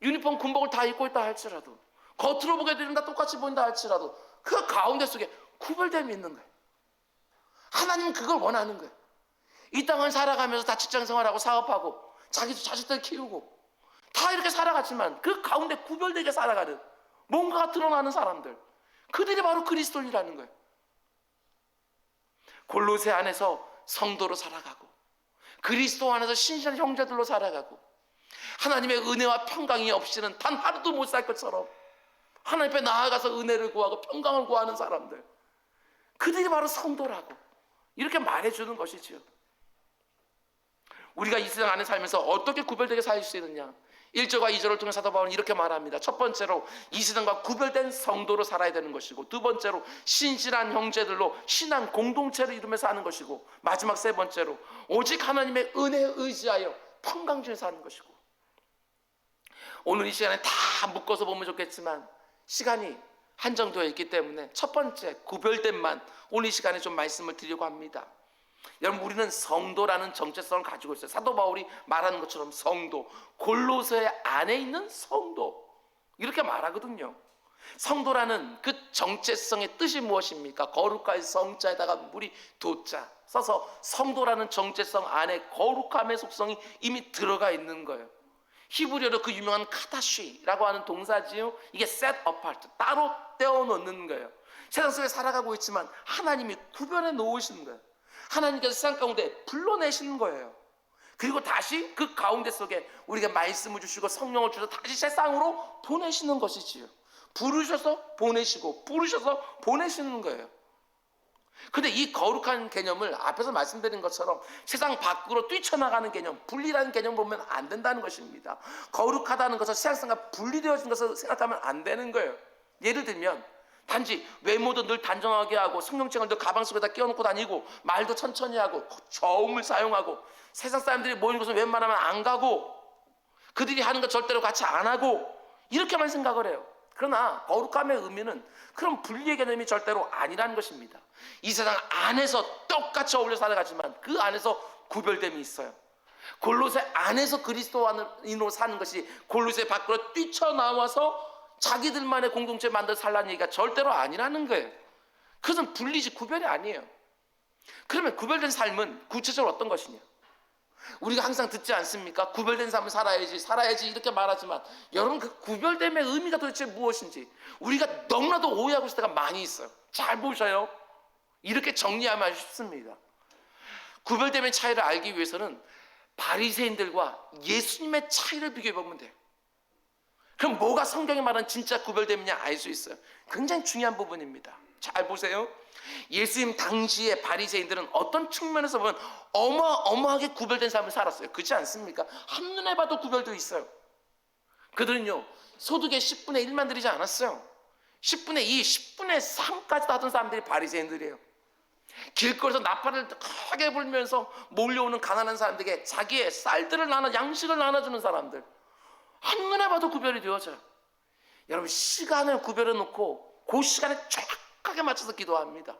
유니폼 군복을 다 입고 있다 할지라도, 겉으로 보게 되면 다 똑같이 보인다 할지라도 그 가운데 속에 구별됨이 있는 거예요. 하나님은 그걸 원하는 거예요. 이 땅을 살아가면서 다 직장생활하고 사업하고 자기도 자식들 키우고 다 이렇게 살아갔지만 그 가운데 구별되게 살아가는 뭔가가 드러나는 사람들, 그들이 바로 그리스도인이라는 거예요. 골로새 안에서 성도로 살아가고 그리스도 안에서 신실한 형제들로 살아가고 하나님의 은혜와 평강이 없이는 단 하루도 못 살 것처럼 하나님 앞에 나아가서 은혜를 구하고 평강을 구하는 사람들, 그들이 바로 성도라고 이렇게 말해주는 것이지요. 우리가 이 세상 안에 살면서 어떻게 구별되게 살 수 있느냐, 1절과 2절을 통해 사도 바울은 이렇게 말합니다. 첫 번째로 이 세상과 구별된 성도로 살아야 되는 것이고, 두 번째로 신실한 형제들로 신앙 공동체를 이루며 사는 것이고, 마지막 세 번째로 오직 하나님의 은혜에 의지하여 평강 중에 사는 것이고. 오늘 이 시간에 다 묶어서 보면 좋겠지만 시간이 한정되어 있기 때문에 첫 번째 구별됨만 오늘 이 시간에 좀 말씀을 드리려고 합니다. 여러분, 우리는 성도라는 정체성을 가지고 있어요. 사도 바울이 말하는 것처럼 성도, 골로새 안에 있는 성도, 이렇게 말하거든요. 성도라는 그 정체성의 뜻이 무엇입니까? 거룩할 성자에다가 무리 도자 써서 성도라는 정체성 안에 거룩함의 속성이 이미 들어가 있는 거예요. 히브리어로 그 유명한 카다쉬라고 하는 동사지요. 이게 set apart, 따로 떼어놓는 거예요. 세상 속에 살아가고 있지만 하나님이 구별해 놓으시는 거예요. 하나님께서 세상 가운데 불러내시는 거예요. 그리고 다시 그 가운데 속에 우리가 말씀을 주시고 성령을 주셔서 다시 세상으로 보내시는 것이지요. 부르셔서 보내시고 부르셔서 보내시는 거예요. 근데 이 거룩한 개념을 앞에서 말씀드린 것처럼 세상 밖으로 뛰쳐나가는 개념, 분리라는 개념을 보면 안 된다는 것입니다. 거룩하다는 것을 세상과 분리되어진 것을 생각하면 안 되는 거예요. 예를 들면 단지 외모도 늘 단정하게 하고 성령책을 늘 가방 속에다 끼워놓고 다니고 말도 천천히 하고 저음을 사용하고 세상 사람들이 모이는 곳은 웬만하면 안 가고 그들이 하는 것 절대로 같이 안 하고 이렇게만 생각을 해요. 그러나 거룩함의 의미는 그런 분리의 개념이 절대로 아니라는 것입니다. 이 세상 안에서 똑같이 어울려 살아가지만 그 안에서 구별됨이 있어요. 골로새 안에서 그리스도인으로 사는 것이 골로새 밖으로 뛰쳐나와서 자기들만의 공동체 만들어 살라는 얘기가 절대로 아니라는 거예요. 그것은 분리지 구별이 아니에요. 그러면 구별된 삶은 구체적으로 어떤 것이냐? 우리가 항상 듣지 않습니까? 구별된 삶을 살아야지 이렇게 말하지만 여러분, 그 구별됨의 의미가 도대체 무엇인지 우리가 너무나도 오해하고 있을 때가 많이 있어요. 잘 보셔요. 이렇게 정리하면 쉽습니다. 구별됨의 차이를 알기 위해서는 바리새인들과 예수님의 차이를 비교해 보면 돼요. 그럼 뭐가 성경이 말하는 진짜 구별됨이냐 알 수 있어요. 굉장히 중요한 부분입니다. 잘 보세요. 예수님 당시의 바리새인들은 어떤 측면에서 보면 어마어마하게 구별된 삶을 살았어요. 그렇지 않습니까? 한눈에 봐도 구별되어 있어요. 그들은요, 소득의 10분의 1만 드리지 않았어요. 10분의 2, 10분의 3까지도 하던 사람들이 바리새인들이에요. 길거리에서 나팔을 크게 불면서 몰려오는 가난한 사람들에게 자기의 쌀들을 양식을 나눠주는 사람들, 한눈에 봐도 구별이 되어져요. 여러분, 시간을 구별해 놓고 그 시간에 정확하게 맞춰서 기도합니다.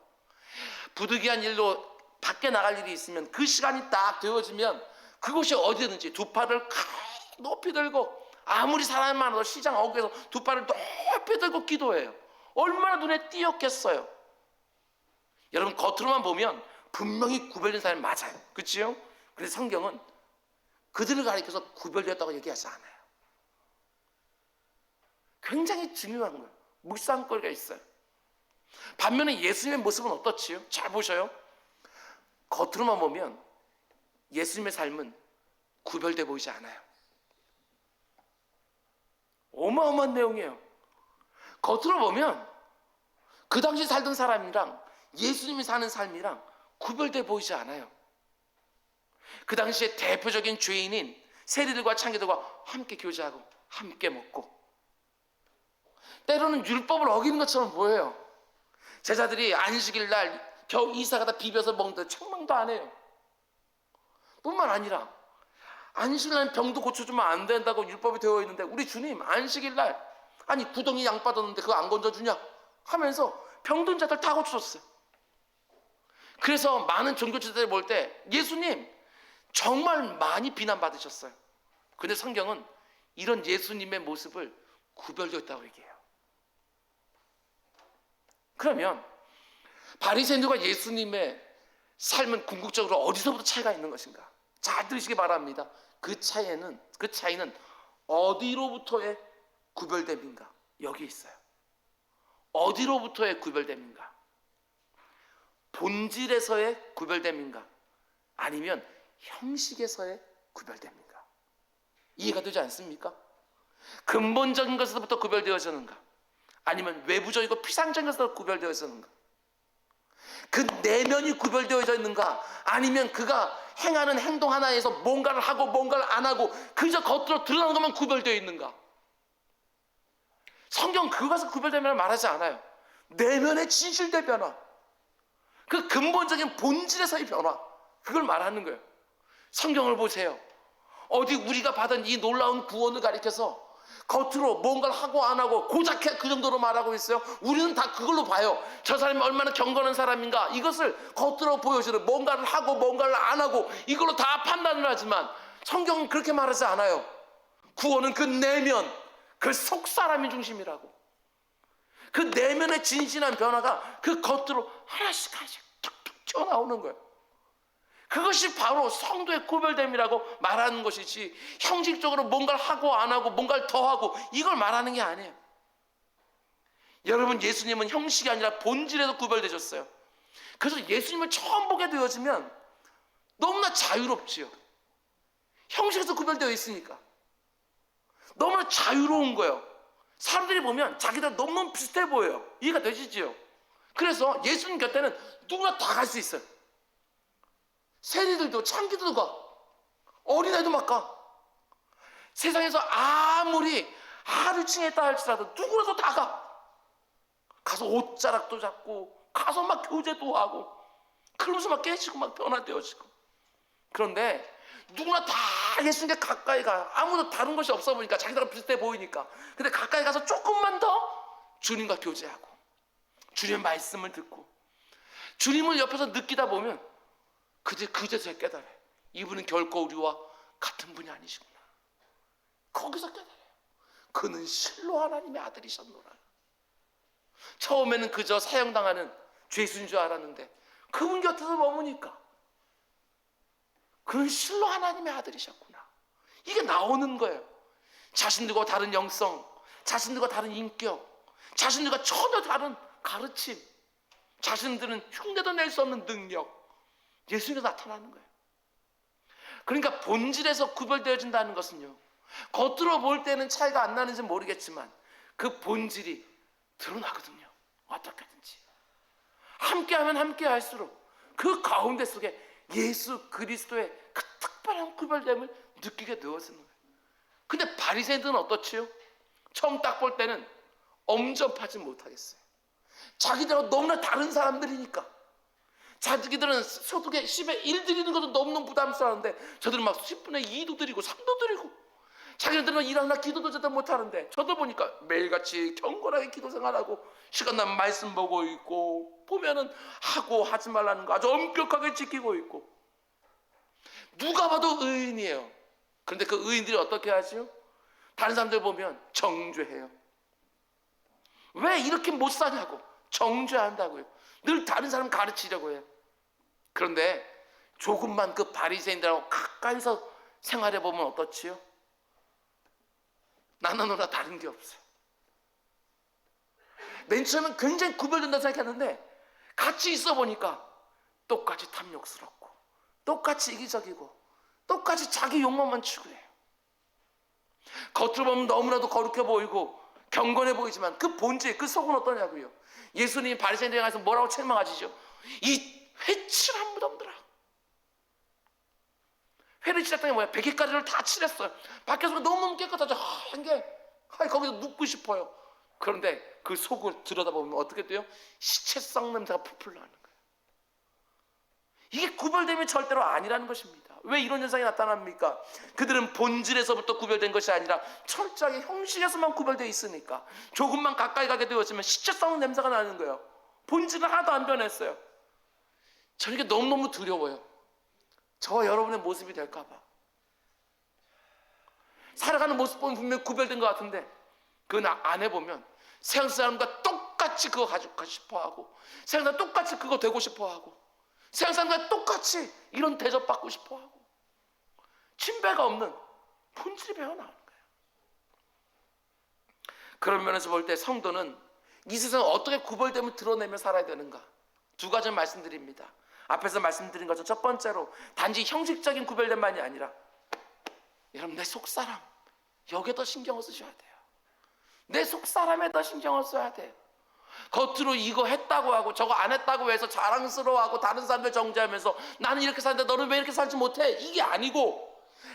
부득이한 일로 밖에 나갈 일이 있으면 그 시간이 딱 되어지면 그곳이 어디든지 두 팔을 높이 들고, 아무리 사람이 많아도 시장 어귀에서 두 팔을 높이 들고 기도해요. 얼마나 눈에 띄었겠어요. 여러분, 겉으로만 보면 분명히 구별된 사람이 맞아요. 그렇죠? 그런데 성경은 그들을 가리켜서 구별되었다고 얘기하지 않아요. 굉장히 중요한 거예요. 묵상거리가 있어요. 반면에 예수님의 모습은 어떻지요? 잘 보셔요. 겉으로만 보면 예수님의 삶은 구별돼 보이지 않아요. 어마어마한 내용이에요. 겉으로 보면 그 당시 살던 사람이랑 예수님이 사는 삶이랑 구별돼 보이지 않아요. 그 당시에 대표적인 죄인인 세리들과 창기들과 함께 교제하고 함께 먹고, 때로는 율법을 어기는 것처럼 보여요. 제자들이 안식일 날 겨우 이사가다 비벼서 먹는데 책망도 안 해요. 뿐만 아니라 안식일 날 병도 고쳐주면 안 된다고 율법이 되어 있는데 우리 주님 안식일 날, 아니 구덩이 양 빠졌는데 그거 안 건져주냐 하면서 병든 자들 다 고쳐줬어요. 그래서 많은 종교지도자들이 볼 때 예수님 정말 많이 비난받으셨어요. 근데 성경은 이런 예수님의 모습을 구별되었다고 얘기해요. 그러면 바리새인들과 예수님의 삶은 궁극적으로 어디서부터 차이가 있는 것인가? 잘 들으시기 바랍니다. 그 차이는 어디로부터의 구별됨인가? 여기 있어요. 어디로부터의 구별됨인가? 본질에서의 구별됨인가? 아니면 형식에서의 구별됨인가? 이해가 되지 않습니까? 근본적인 것에서부터 구별되어지는가? 아니면 외부적이고 피상적인 것에서 구별되어지는가? 그 내면이 구별되어져 있는가? 아니면 그가 행하는 행동 하나에서 뭔가를 하고 뭔가를 안 하고 그저 겉으로 드러나는 것만 구별되어 있는가? 성경은 그것에서 구별됨이라고 말하지 않아요. 내면의 진실된 변화, 그 근본적인 본질에서의 변화, 그걸 말하는 거예요. 성경을 보세요. 어디 우리가 받은 이 놀라운 구원을 가리켜서 겉으로 뭔가를 하고 안 하고 고작 그 정도로 말하고 있어요. 우리는 다 그걸로 봐요. 저 사람이 얼마나 경건한 사람인가, 이것을 겉으로 보여주는, 뭔가를 하고 뭔가를 안 하고 이걸로 다 판단을 하지만 성경은 그렇게 말하지 않아요. 구원은 그 내면, 그 속 사람이 중심이라고. 그 내면의 진실한 변화가 그 겉으로 하나씩 툭툭 튀어나오는 거예요. 그것이 바로 성도의 구별됨이라고 말하는 것이지, 형식적으로 뭔가를 하고 안 하고 뭔가를 더하고 이걸 말하는 게 아니에요. 여러분, 예수님은 형식이 아니라 본질에서 구별되셨어요. 그래서 예수님을 처음 보게 되어지면 너무나 자유롭지요. 형식에서 구별되어 있으니까 너무나 자유로운 거예요. 사람들이 보면 자기들 너무 비슷해 보여요. 이해가 되시지요? 그래서 예수님 곁에는 누구나 다 갈 수 있어요. 세리들도 창기들도 가, 어린애도 막 가. 세상에서 아무리 하루층했다 할지라도 누구라도 다 가. 가서 옷자락도 잡고 가서 막 교제도 하고 그러면서 막 깨지고 막 변화되어지고. 그런데 누구나 다 예수님께 가까이 가. 아무도 다른 것이 없어 보니까, 자기들과 비슷해 보이니까. 근데 가까이 가서 조금만 더 주님과 교제하고 주님의 말씀을 듣고 주님을 옆에서 느끼다 보면 그제서야 깨달아요. 이분은 결코 우리와 같은 분이 아니시구나. 거기서 깨달아요. 그는 실로 하나님의 아들이셨노라. 처음에는 그저 사형당하는 죄수인 줄 알았는데 그분 곁에서 머무니까 그는 실로 하나님의 아들이셨구나. 이게 나오는 거예요. 자신들과 다른 영성, 자신들과 다른 인격, 자신들과 전혀 다른 가르침, 자신들은 흉내도 낼 수 없는 능력, 예수님이 나타나는 거예요. 그러니까 본질에서 구별되어진다는 것은요, 겉으로 볼 때는 차이가 안 나는지 모르겠지만 그 본질이 드러나거든요. 어떻게든지 함께하면 함께할수록 그 가운데 속에 예수 그리스도의 그 특별한 구별됨을 느끼게 되어지는 거예요. 근데 바리새인들은 어떻지요? 처음 딱 볼 때는 엄접하지 못하겠어요. 자기들하고 너무나 다른 사람들이니까. 자기들은 소득의 10의 1 드리는 것도 너무너무 부담스러운데 저들은 막 10분의 2도 드리고 3도 드리고, 자기들은 일 하나 기도도 제대로 못하는데 저도 보니까 매일같이 경건하게 기도 생활하고 시간 나면 말씀 보고 있고, 보면은 하고 하지 말라는 거 아주 엄격하게 지키고 있고, 누가 봐도 의인이에요. 그런데 그 의인들이 어떻게 하죠? 다른 사람들 보면 정죄해요. 왜 이렇게 못 사냐고 정죄한다고요. 늘 다른 사람 가르치려고 해요. 그런데 조금만 그 바리새인들하고 가까이서 생활해 보면 어떻지요? 나나 너나 다른 게 없어요. 맨 처음엔 굉장히 구별된다고 생각했는데 같이 있어 보니까 똑같이 탐욕스럽고 똑같이 이기적이고 똑같이 자기 욕망만 추구해요. 겉으로 보면 너무나도 거룩해 보이고 경건해 보이지만 그 본질, 그 속은 어떠냐고요. 예수님이 바리새인들에 가서 뭐라고 책망하시죠? 이 회칠한 무덤들아. 회를 칠했던 게 뭐야? 베개가루를 다 칠했어요. 밖에서 너무 깨끗하죠. 한 게 거기서 눕고 싶어요. 그런데 그 속을 들여다보면 어떻게 돼요? 시체성 냄새가 풀풀 나는 거예요. 이게 구별됨이 절대로 아니라는 것입니다. 왜 이런 현상이 나타납니까? 그들은 본질에서부터 구별된 것이 아니라 철저하게 형식에서만 구별되어 있으니까 조금만 가까이 가게 되었으면 시체성 냄새가 나는 거예요. 본질은 하나도 안 변했어요. 저는 이게 너무너무 두려워요. 저와 여러분의 모습이 될까 봐. 살아가는 모습 보면 분명히 구별된 것 같은데 그 안에 보면 세상 사람과 똑같이 그거 가지고 싶어하고 세상 사람 똑같이 그거 되고 싶어하고 세상 사람과 똑같이 이런 대접받고 싶어하고 침배가 없는 본질이 배어나오는 거예요. 그런 면에서 볼 때 성도는 이 세상을 어떻게 구별됨을 드러내며 살아야 되는가? 두 가지 말씀드립니다. 앞에서 말씀드린 것처럼 첫 번째로 단지 형식적인 구별됨만이 아니라 여러분 내 속사람 여기에 더 신경을 쓰셔야 돼요. 내 속사람에 더 신경을 써야 돼요. 겉으로 이거 했다고 하고 저거 안 했다고 해서 자랑스러워하고 다른 사람들 정죄하면서 나는 이렇게 사는데 너는 왜 이렇게 살지 못해? 이게 아니고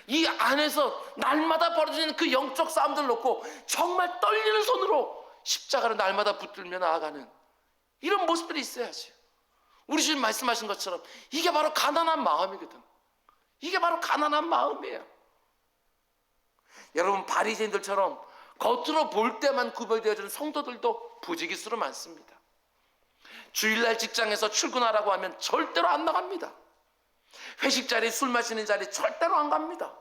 이 안에서 날마다 벌어지는 그 영적 싸움들을 놓고 정말 떨리는 손으로 십자가를 날마다 붙들며 나아가는 이런 모습들이 있어야지. 우리 주님 말씀하신 것처럼 이게 바로 가난한 마음이거든. 이게 바로 가난한 마음이에요. 여러분 바리새인들처럼 겉으로 볼 때만 구별되어지는 성도들도 부지기수로 많습니다. 주일날 직장에서 출근하라고 하면 절대로 안 나갑니다. 회식 자리, 술 마시는 자리 절대로 안 갑니다.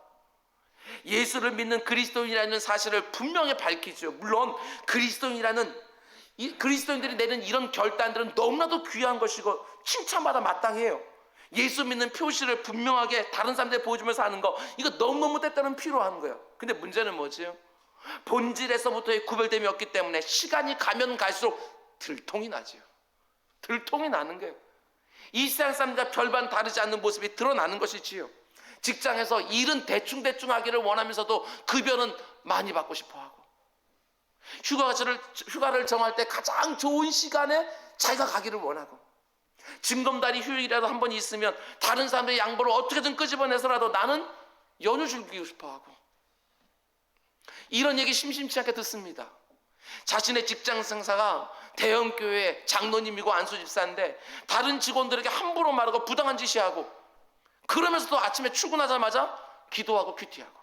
예수를 믿는 그리스도인이라는 사실을 분명히 밝히죠. 물론 그리스도인들이 내는 이런 결단들은 너무나도 귀한 것이고 칭찬받아 마땅해요. 예수 믿는 표시를 분명하게 다른 사람들에 보여주면서 하는 거 이거 너무너무 때때로는 필요한 거예요. 근데 문제는 뭐지요? 본질에서부터의 구별됨이 없기 때문에 시간이 가면 갈수록 들통이 나죠. 들통이 나는 거예요. 이 세상 사람들과 별반 다르지 않는 모습이 드러나는 것이지요. 직장에서 일은 대충 하기를 원하면서도 급여는 많이 받고 싶어하고 휴가를 정할 때 가장 좋은 시간에 자기가 가기를 원하고 징검다리 휴일이라도 한 번 있으면 다른 사람들의 양보를 어떻게든 끄집어내서라도 나는 연휴 즐기고 싶어하고 이런 얘기 심심치 않게 듣습니다. 자신의 직장 상사가 대형교회 장로님이고 안수집사인데 다른 직원들에게 함부로 말하고 부당한 지시하고 그러면서도 아침에 출근하자마자 기도하고 큐티하고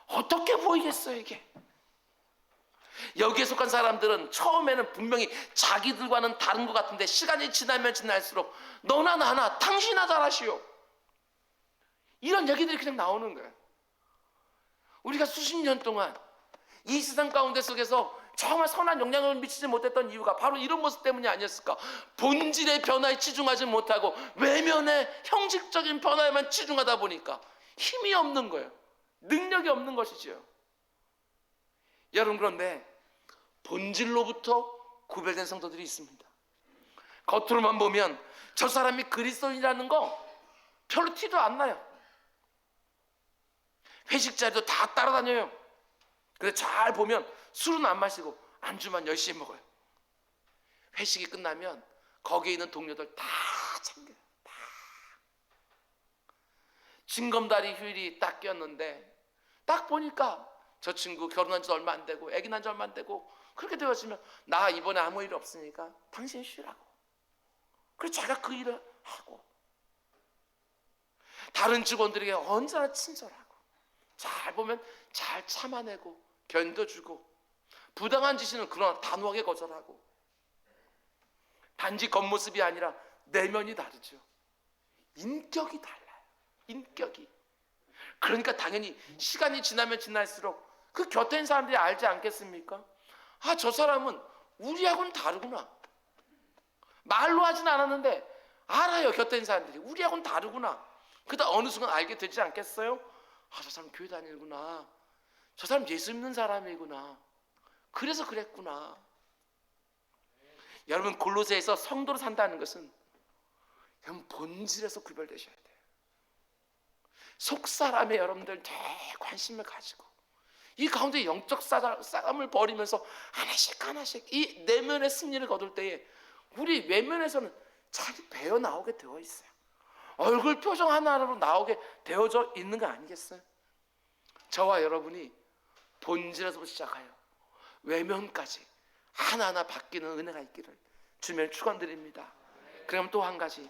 어떻게 보이겠어요 이게? 여기에 속한 사람들은 처음에는 분명히 자기들과는 다른 것 같은데 시간이 지나면 지날수록 너나 나나 당신이나 잘하시오 이런 얘기들이 그냥 나오는 거예요. 우리가 수십 년 동안 이 세상 가운데 속에서 정말 선한 영향을 미치지 못했던 이유가 바로 이런 모습 때문이 아니었을까? 본질의 변화에 치중하지 못하고 외면의 형식적인 변화에만 치중하다 보니까 힘이 없는 거예요. 능력이 없는 것이죠. 여러분 그런데 본질로부터 구별된 성도들이 있습니다. 겉으로만 보면 저 사람이 그리스도인이라는 거 별로 티도 안 나요. 회식 자리도 다 따라다녀요. 근데 잘 보면 술은 안 마시고 안주만 열심히 먹어요. 회식이 끝나면 거기에 있는 동료들 다 챙겨요. 다. 징검다리 휴일이 딱 꼈는데 딱 보니까 저 친구 결혼한 지 얼마 안 되고 애기 낳은 지 얼마 안 되고 그렇게 되어지면 나 이번에 아무 일 없으니까 당신 쉬라고. 그래서 자기가 그 일을 하고 다른 직원들에게 언제나 친절하고 잘 보면 잘 참아내고 견뎌주고 부당한 지시는 그러나 단호하게 거절하고 단지 겉모습이 아니라 내면이 다르죠. 인격이 달라요. 인격이. 그러니까 당연히 시간이 지나면 지날수록 그 곁에 있는 사람들이 알지 않겠습니까? 아, 저 사람은 우리하고는 다르구나. 말로 하진 않았는데 알아요. 곁에 있는 사람들이 우리하고는 다르구나. 그러다 어느 순간 알게 되지 않겠어요? 아, 저 사람 교회 다니구나. 저 사람 예수 믿는 사람이구나. 그래서 그랬구나. 여러분, 골로새에서 성도로 산다는 것은 여러분 본질에서 구별되셔야 돼요. 속사람의 여러분들 관심을 가지고 이 가운데 영적 싸움을 벌이면서 하나씩 하나씩 이 내면의 승리를 거둘 때에 우리 외면에서는 잘 배어 나오게 되어 있어요. 얼굴 표정 하나로 나오게 되어져 있는 거 아니겠어요? 저와 여러분이 본질에서부터 시작하여 외면까지 하나하나 바뀌는 은혜가 있기를 주님의 축원드립니다. 그럼 또 한 가지,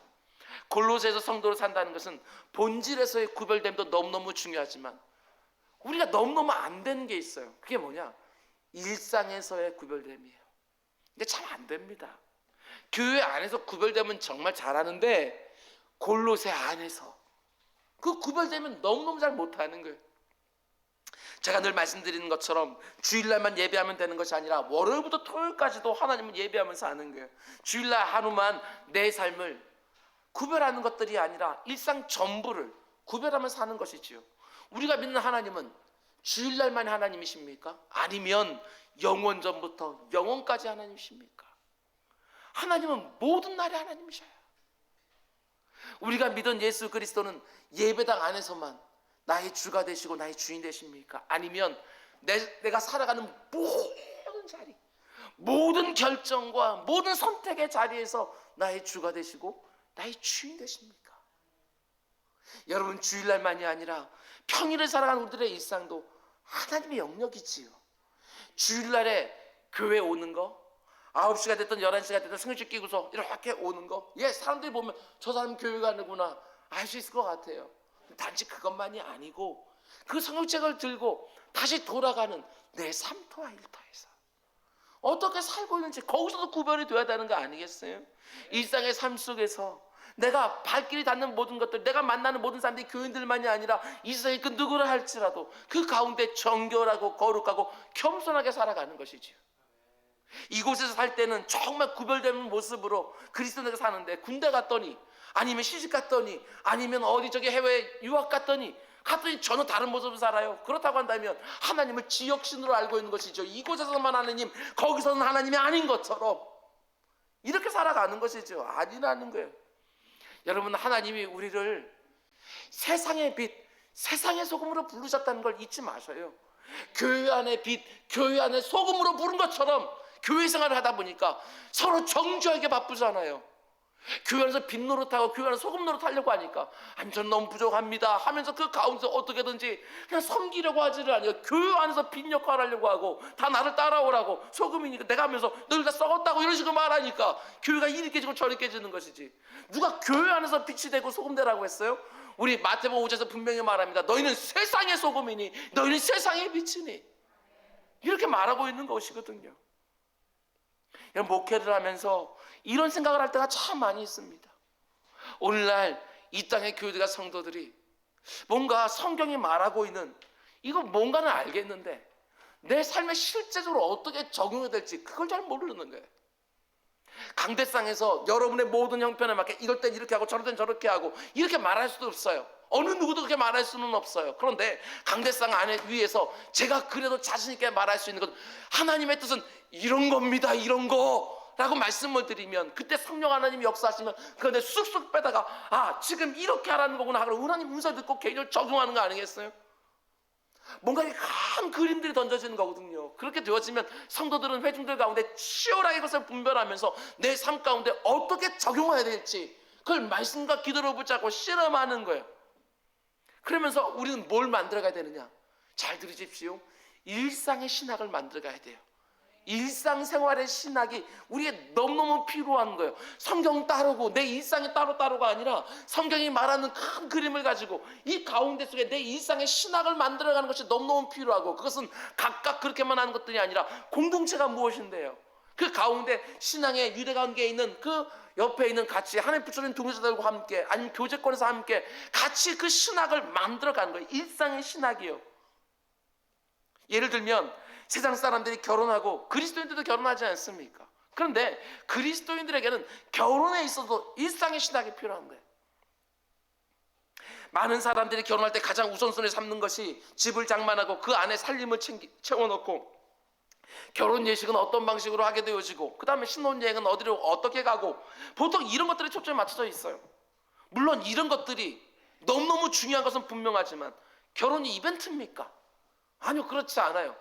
골로새에서 성도로 산다는 것은 본질에서의 구별됨도 너무너무 중요하지만 우리가 너무너무 안 되는 게 있어요. 그게 뭐냐? 일상에서의 구별됨이에요. 근데 참 안 됩니다. 교회 안에서 구별되면 정말 잘하는데 골로새 안에서 그 구별되면 너무너무 잘 못하는 거예요. 제가 늘 말씀드리는 것처럼 주일날만 예배하면 되는 것이 아니라 월요일부터 토요일까지도 하나님을 예배하면서 하는 거예요. 주일날 하루만 내 삶을 구별하는 것들이 아니라 일상 전부를 구별하면서 하는 것이지요. 우리가 믿는 하나님은 주일날만 하나님이십니까? 아니면 영원 전부터 영원까지 하나님이십니까? 하나님은 모든 날에 하나님이셔요. 우리가 믿은 예수 그리스도는 예배당 안에서만 나의 주가 되시고 나의 주인 되십니까? 아니면 내가 살아가는 모든 자리, 모든 결정과 모든 선택의 자리에서 나의 주가 되시고 나의 주인 되십니까? 여러분, 주일날만이 아니라 평일을 살아가는 우리들의 일상도 하나님의 영역이지요. 주일날에 교회 오는 거, 9시가 됐든 11시가 됐든 승일집 끼고서 이렇게 오는 거, 사람들이 보면 저 사람 교회 가는구나 알 수 있을 것 같아요. 단지 그것만이 아니고 그 성경책을 들고 다시 돌아가는 내 삶터와 일터에서 어떻게 살고 있는지 거기서도 구별이 되어야 되는 거 아니겠어요? 일상의 삶 속에서 내가 발길이 닿는 모든 것들, 내가 만나는 모든 사람들이 교인들만이 아니라 이 세상에 그 누구를 할지라도 그 가운데 정결하고 거룩하고 겸손하게 살아가는 것이지요. 이곳에서 살 때는 정말 구별되는 모습으로 그리스도인에게 사는데 군대 갔더니 아니면 시집 갔더니 아니면 어디 저기 해외 유학 갔더니 전혀 다른 모습을 살아요. 그렇다고 한다면 하나님을 지역신으로 알고 있는 것이죠. 이곳에서만 하나님, 거기서는 하나님이 아닌 것처럼 이렇게 살아가는 것이죠. 아니라는 거예요. 여러분, 하나님이 우리를 세상의 빛, 세상의 소금으로 부르셨다는 걸 잊지 마셔요. 교회 안의 빛, 교회 안의 소금으로 부른 것처럼 교회 생활을 하다 보니까 서로 정죄하게 바쁘잖아요. 교회 안에서 빛 노릇하고 교회 안에서 소금 노릇하려고 하니까 아니 저는 너무 부족합니다 하면서 그 가운데서 어떻게든지 그냥 섬기려고 하지를 않아요. 교회 안에서 빛 역할을 하려고 하고 다 나를 따라오라고, 소금이니까 내가 하면서 너희 다 썩었다고 이런 식으로 말하니까 교회가 이리 깨지고 저리 깨지는 것이지. 누가 교회 안에서 빛이 되고 소금 되라고 했어요? 우리 마태복음 5장에서 분명히 말합니다. 너희는 세상의 소금이니 너희는 세상의 빛이니, 이렇게 말하고 있는 것이거든요. 목회를 하면서 이런 생각을 할 때가 참 많이 있습니다. 오늘날 이 땅의 교회들과 성도들이 뭔가 성경이 말하고 있는 이거 뭔가는 알겠는데 내 삶에 실제적으로 어떻게 적용이 될지 그걸 잘 모르는 거예요. 강대상에서 여러분의 모든 형편에 맞게 이럴 땐 이렇게 하고 저럴 땐 저렇게 하고 이렇게 말할 수도 없어요. 어느 누구도 그렇게 말할 수는 없어요. 그런데 강대상 안에 위에서 제가 그래도 자신 있게 말할 수 있는 건 하나님의 뜻은 이런 겁니다, 이런 거라고 말씀을 드리면 그때 성령 하나님이 역사하시면 그런데 쑥쑥 빼다가 아 지금 이렇게 하라는 거구나 하고 하나님 문서 듣고 개인적으로 적용하는 거 아니겠어요? 뭔가 큰 그림들이 던져지는 거거든요. 그렇게 되어지면 성도들은 회중들 가운데 치열하게 그것을 분별하면서 내 삶 가운데 어떻게 적용해야 될지 그걸 말씀과 기도로 붙잡고 실험하는 거예요. 그러면서 우리는 뭘 만들어가야 되느냐? 잘 들으십시오. 일상의 신학을 만들어가야 돼요. 일상생활의 신학이 우리에게 너무너무 필요한 거예요. 성경 따르고 내 일상이 따로가 아니라 성경이 말하는 큰 그림을 가지고 이 가운데 속에 내 일상의 신학을 만들어가는 것이 너무너무 필요하고, 그것은 각각 그렇게만 하는 것들이 아니라 공동체가 무엇인데요? 그 가운데 신앙의 유대 관계에 있는 그 옆에 있는 같이 하나님 붙여진 동료자들과 함께 아니면 교제권에서 함께 같이 그 신학을 만들어가는 거예요. 일상의 신학이요. 예를 들면 세상 사람들이 결혼하고 그리스도인들도 결혼하지 않습니까? 그런데 그리스도인들에게는 결혼에 있어도 일상의 신학이 필요한 거예요. 많은 사람들이 결혼할 때 가장 우선순위를 삼는 것이 집을 장만하고 그 안에 살림을 채워놓고 결혼 예식은 어떤 방식으로 하게 되어지고 그 다음에 신혼여행은 어디로 어떻게 가고 보통 이런 것들이 초점이 맞춰져 있어요. 물론 이런 것들이 너무너무 중요한 것은 분명하지만 결혼이 이벤트입니까? 아니요, 그렇지 않아요.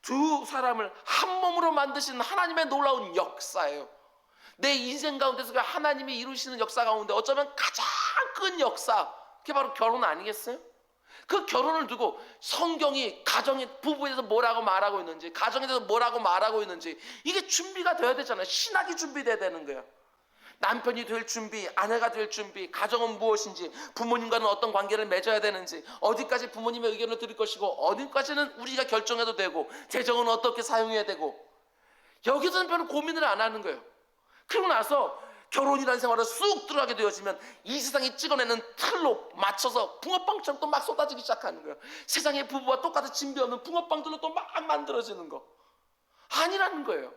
두 사람을 한 몸으로 만드시는 하나님의 놀라운 역사예요. 내 인생 가운데서 하나님이 이루시는 역사 가운데 어쩌면 가장 큰 역사, 그게 바로 결혼 아니겠어요? 그 결혼을 두고 성경이 가정의 부부에 대해서 뭐라고 말하고 있는지, 가정에 대해서 뭐라고 말하고 있는지 이게 준비가 되어야 되잖아요. 신학이 준비돼야 되는 거예요. 남편이 될 준비, 아내가 될 준비, 가정은 무엇인지, 부모님과는 어떤 관계를 맺어야 되는지, 어디까지 부모님의 의견을 들을 것이고 어디까지는 우리가 결정해도 되고 재정은 어떻게 사용해야 되고, 여기서는 별로 고민을 안 하는 거예요. 그러고 나서 결혼이라는 생활을 쑥 들어가게 되어지면 이 세상이 찍어내는 틀로 맞춰서 붕어빵처럼 또 막 쏟아지기 시작하는 거예요. 세상의 부부와 똑같은 진비 없는 붕어빵들로 또 막 만들어지는 거 아니라는 거예요.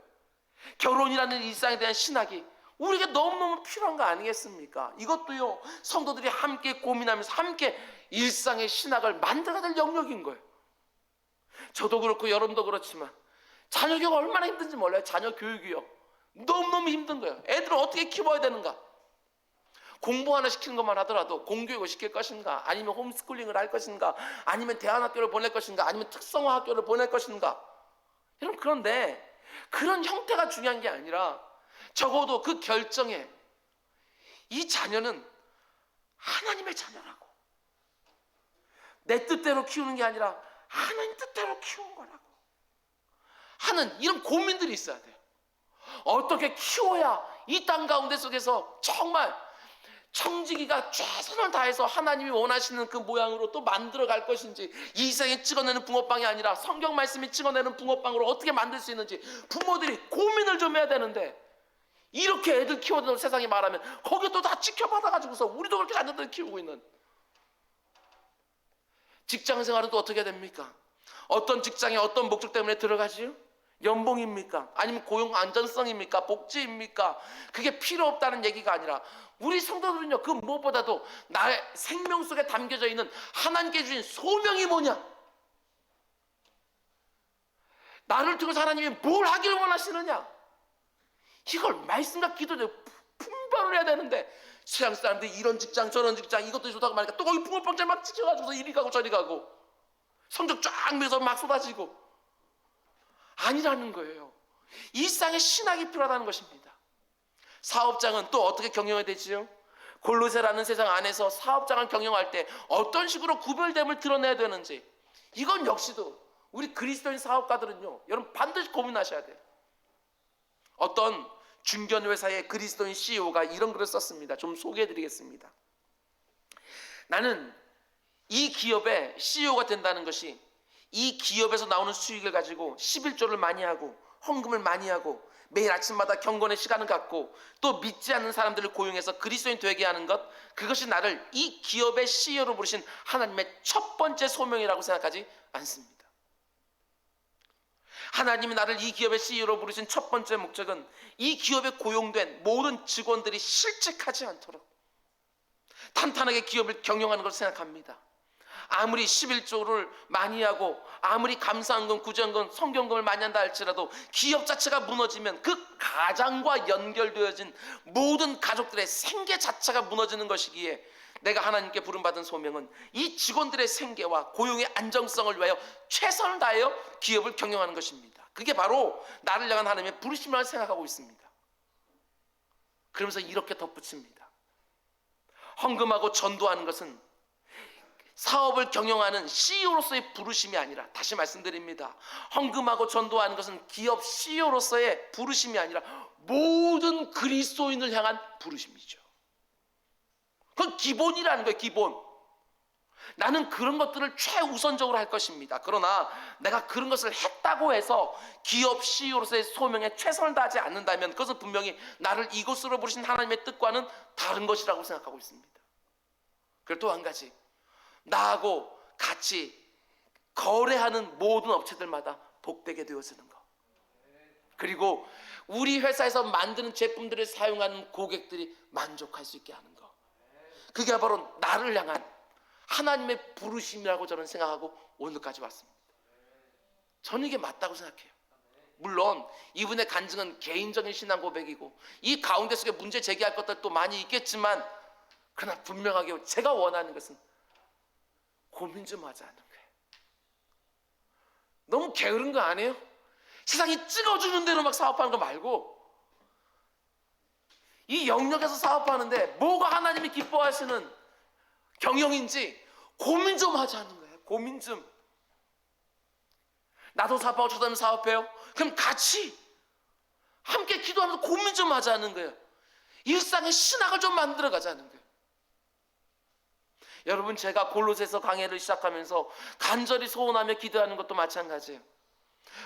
결혼이라는 일상에 대한 신학이 우리에게 너무너무 필요한 거 아니겠습니까? 이것도요, 성도들이 함께 고민하면서 함께 일상의 신학을 만들어야 될 영역인 거예요. 저도 그렇고 여러분도 그렇지만 자녀 교육 얼마나 힘든지 몰라요. 자녀 교육이요, 너무너무 힘든 거예요. 애들을 어떻게 키워야 되는가? 공부 하나 시키는 것만 하더라도 공교육을 시킬 것인가, 아니면 홈스쿨링을 할 것인가, 아니면 대안학교를 보낼 것인가, 아니면 특성화 학교를 보낼 것인가. 여러분, 그런데 그런 형태가 중요한 게 아니라 적어도 그 결정에 이 자녀는 하나님의 자녀라고, 내 뜻대로 키우는 게 아니라 하나님 뜻대로 키운 거라고 하는 이런 고민들이 있어야 돼요. 어떻게 키워야 이 땅 가운데 속에서 정말 청지기가 최선을 다해서 하나님이 원하시는 그 모양으로 또 만들어 갈 것인지, 이 세상에 찍어내는 붕어빵이 아니라 성경 말씀이 찍어내는 붕어빵으로 어떻게 만들 수 있는지 부모들이 고민을 좀 해야 되는데, 이렇게 애들 키워도 세상이 말하면 거기 또 다 지켜받아가지고서 우리도 그렇게 자녀들 키우고 있는. 직장 생활은 또 어떻게 됩니까? 어떤 직장에 어떤 목적 때문에 들어가지요? 연봉입니까? 아니면 고용 안전성입니까? 복지입니까? 그게 필요 없다는 얘기가 아니라 우리 성도들은요, 그 무엇보다도 나의 생명 속에 담겨져 있는 하나님께 주신 소명이 뭐냐? 나를 통해서 하나님이 뭘 하기를 원하시느냐? 이걸 말씀과 기도로 분별을 해야 되는데, 세상 사람들이 이런 직장 저런 직장 이것도 좋다고 말하니까 또 거기 붕어빵잘 막 지켜가지고서 이리 가고 저리 가고 성적 쫙 밀어서 막 쏟아지고, 아니라는 거예요. 일상의 신학이 필요하다는 것입니다. 사업장은 또 어떻게 경영해야 되지요? 골로새라는 세상 안에서 사업장을 경영할 때 어떤 식으로 구별됨을 드러내야 되는지, 이건 역시도 우리 그리스도인 사업가들은요, 여러분 반드시 고민하셔야 돼요. 어떤 중견 회사의 그리스도인 CEO가 이런 글을 썼습니다. 좀 소개해드리겠습니다. 나는 이 기업의 CEO가 된다는 것이 이 기업에서 나오는 수익을 가지고 11조를 많이 하고 헌금을 많이 하고 매일 아침마다 경건의 시간을 갖고 또 믿지 않는 사람들을 고용해서 그리스도인 되게 하는 것, 그것이 나를 이 기업의 CEO로 부르신 하나님의 첫 번째 소명이라고 생각하지 않습니다. 하나님이 나를 이 기업의 CEO로 부르신 첫 번째 목적은 이 기업에 고용된 모든 직원들이 실직하지 않도록 탄탄하게 기업을 경영하는 걸 생각합니다. 아무리 11조를 많이 하고 아무리 감사헌금, 구제헌금, 성경금을 많이 한다 할지라도 기업 자체가 무너지면 그 가장과 연결되어진 모든 가족들의 생계 자체가 무너지는 것이기에 내가 하나님께 부름받은 소명은 이 직원들의 생계와 고용의 안정성을 위하여 최선을 다하여 기업을 경영하는 것입니다. 그게 바로 나를 향한 하나님의 부르심이라고 생각하고 있습니다. 그러면서 이렇게 덧붙입니다. 헌금하고 전도하는 것은 사업을 경영하는 CEO로서의 부르심이 아니라, 다시 말씀드립니다, 헌금하고 전도하는 것은 기업 CEO로서의 부르심이 아니라 모든 그리스도인을 향한 부르심이죠. 그건 기본이라는 거예요. 기본. 나는 그런 것들을 최우선적으로 할 것입니다. 그러나 내가 그런 것을 했다고 해서 기업 CEO로서의 소명에 최선을 다하지 않는다면 그것은 분명히 나를 이곳으로 부르신 하나님의 뜻과는 다른 것이라고 생각하고 있습니다. 그리고 또 한 가지, 나하고 같이 거래하는 모든 업체들마다 복되게 되어지는 것. 그리고 우리 회사에서 만드는 제품들을 사용하는 고객들이 만족할 수 있게 하는 것. 그게 바로 나를 향한 하나님의 부르심이라고 저는 생각하고 오늘까지 왔습니다. 저는 이게 맞다고 생각해요. 물론 이분의 간증은 개인적인 신앙 고백이고 이 가운데 속에 문제 제기할 것들도 많이 있겠지만, 그러나 분명하게 제가 원하는 것은 고민 좀 하자 하는 거예요. 너무 게으른 거 아니에요? 세상이 찍어주는 대로 막 사업하는 거 말고, 이 영역에서 사업하는데 뭐가 하나님이 기뻐하시는 경영인지 고민 좀 하자는 거예요. 고민 좀. 나도 사업하고 저도 사업해요. 그럼 같이 함께 기도하면서 고민 좀 하자는 거예요. 일상의 신학을 좀 만들어 가자는 거예요. 여러분, 제가 골로새서 강해를 시작하면서 간절히 소원하며 기도하는 것도 마찬가지예요.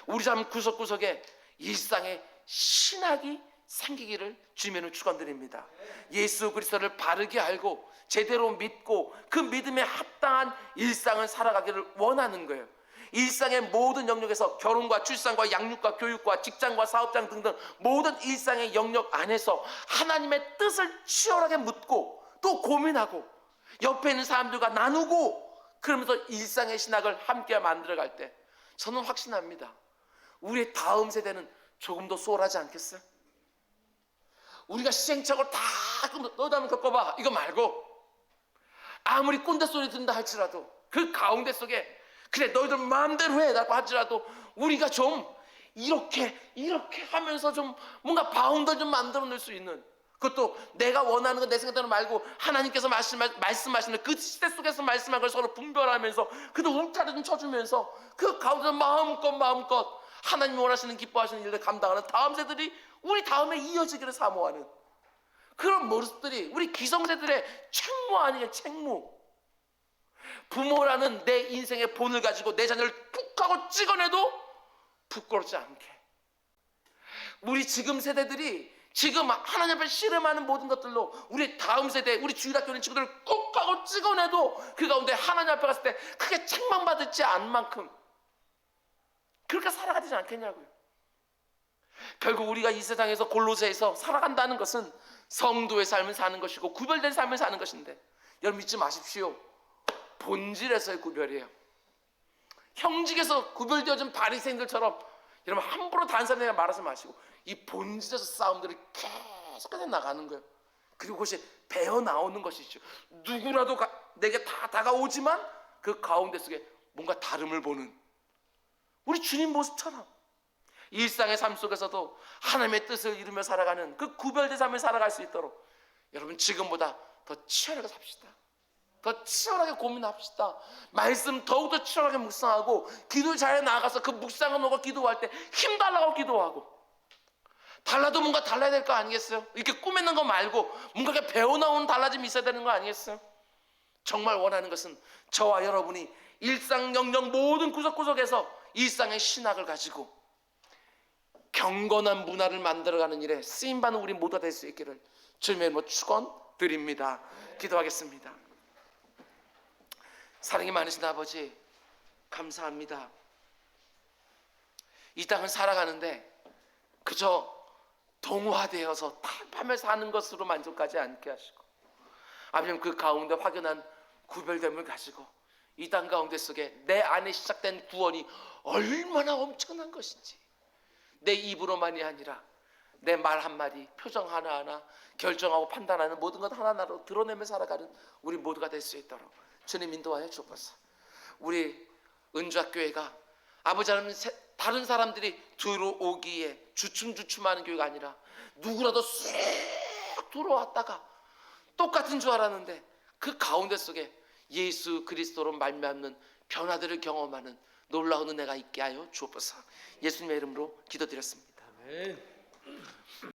우리 삶 구석구석에 일상의 신학이 생기기를 주님의 축원드립니다. 예수 그리스도를 바르게 알고 제대로 믿고 그 믿음에 합당한 일상을 살아가기를 원하는 거예요. 일상의 모든 영역에서 결혼과 출산과 양육과 교육과 직장과 사업장 등등 모든 일상의 영역 안에서 하나님의 뜻을 치열하게 묻고 또 고민하고 옆에 있는 사람들과 나누고, 그러면서 일상의 신학을 함께 만들어갈 때 저는 확신합니다. 우리의 다음 세대는 조금 더 수월하지 않겠어요? 우리가 시행착오를 다 너도 한번 겪어봐 이거 말고, 아무리 꼰대 소리 듣는다 할지라도 그 가운데 속에 그래 너희들 마음대로 해 라고 할지라도 우리가 좀 이렇게 하면서 좀 뭔가 바운더 좀 만들어낼 수 있는, 그것도 내가 원하는 건 내 생각대로 말고 하나님께서 말씀하시는 그 시대 속에서 말씀한 걸 서로 분별하면서 그도 울타리 좀 쳐주면서 그 가운데서 마음껏 하나님이 원하시는 기뻐하시는 일을 감당하는 다음 세들이 우리 다음에 이어지기를 사모하는 그런 모습들이 우리 기성세들의 책무 아니에요. 책무. 부모라는 내 인생의 본을 가지고 내 자녀를 툭 하고 찍어내도 부끄럽지 않게, 우리 지금 세대들이 지금 하나님 앞에 씨름하는 모든 것들로 우리 다음 세대, 우리 주일학교는 친구들을 꾹 하고 찍어내도 그 가운데 하나님 앞에 갔을 때 크게 책망받지 않을 만큼 그렇게 살아가야 되지 않겠냐고요. 결국 우리가 이 세상에서 골로새에서 살아간다는 것은 성도의 삶을 사는 것이고 구별된 삶을 사는 것인데, 여러분 잊지 마십시오. 본질에서의 구별이에요. 형직에서 구별되어진 바리새인들처럼 여러분 함부로 다른 사람에게 말하지 마시고 이 본질에서 싸움들을 계속해서 나가는 거예요. 그리고 그것이 배어 나오는 것이죠. 누구라도 내게 다 다가오지만 그 가운데 속에 뭔가 다름을 보는 우리 주님 모습처럼 일상의 삶 속에서도 하나님의 뜻을 이루며 살아가는 그 구별된 삶을 살아갈 수 있도록 여러분 지금보다 더 치열하게 삽시다. 더 치열하게 고민합시다. 말씀 더욱더 치열하게 묵상하고 기도 자리에 나가서 그 묵상을 놓고 기도할 때 힘 달라고 기도하고, 달라도 뭔가 달라야 될 거 아니겠어요? 이렇게 꾸미는 거 말고 뭔가 이렇게 배워나오는 달라짐이 있어야 되는 거 아니겠어요? 정말 원하는 것은 저와 여러분이 일상 영역 모든 구석구석에서 일상의 신학을 가지고 경건한 문화를 만들어가는 일에 쓰임받는 우리 모두가 될 수 있기를 주님의 이름으로 축원드립니다. 기도하겠습니다. 사랑이 많으신 아버지 감사합니다. 이 땅을 살아가는데 그저 동화되어서 타협하며 사는 것으로 만족하지 않게 하시고, 아버님 그 가운데 확연한 구별됨을 가지고 이 땅 가운데 속에 내 안에 시작된 구원이 얼마나 엄청난 것인지 내 입으로만이 아니라 내 말 한마디, 표정 하나하나, 결정하고 판단하는 모든 것 하나하나로 드러내며 살아가는 우리 모두가 될 수 있도록 주님 인도하여 주옵소서. 우리 은주학교회가 아버지 하나님 다른 사람들이 들어오기에 주춤주춤하는 교회가 아니라 누구라도 쑥 들어왔다가 똑같은 줄 알았는데 그 가운데 속에 예수 그리스도로 말미암는 변화들을 경험하는 놀라운 은혜가 있게 하여 주옵소서. 예수님의 이름으로 기도드렸습니다. 아멘.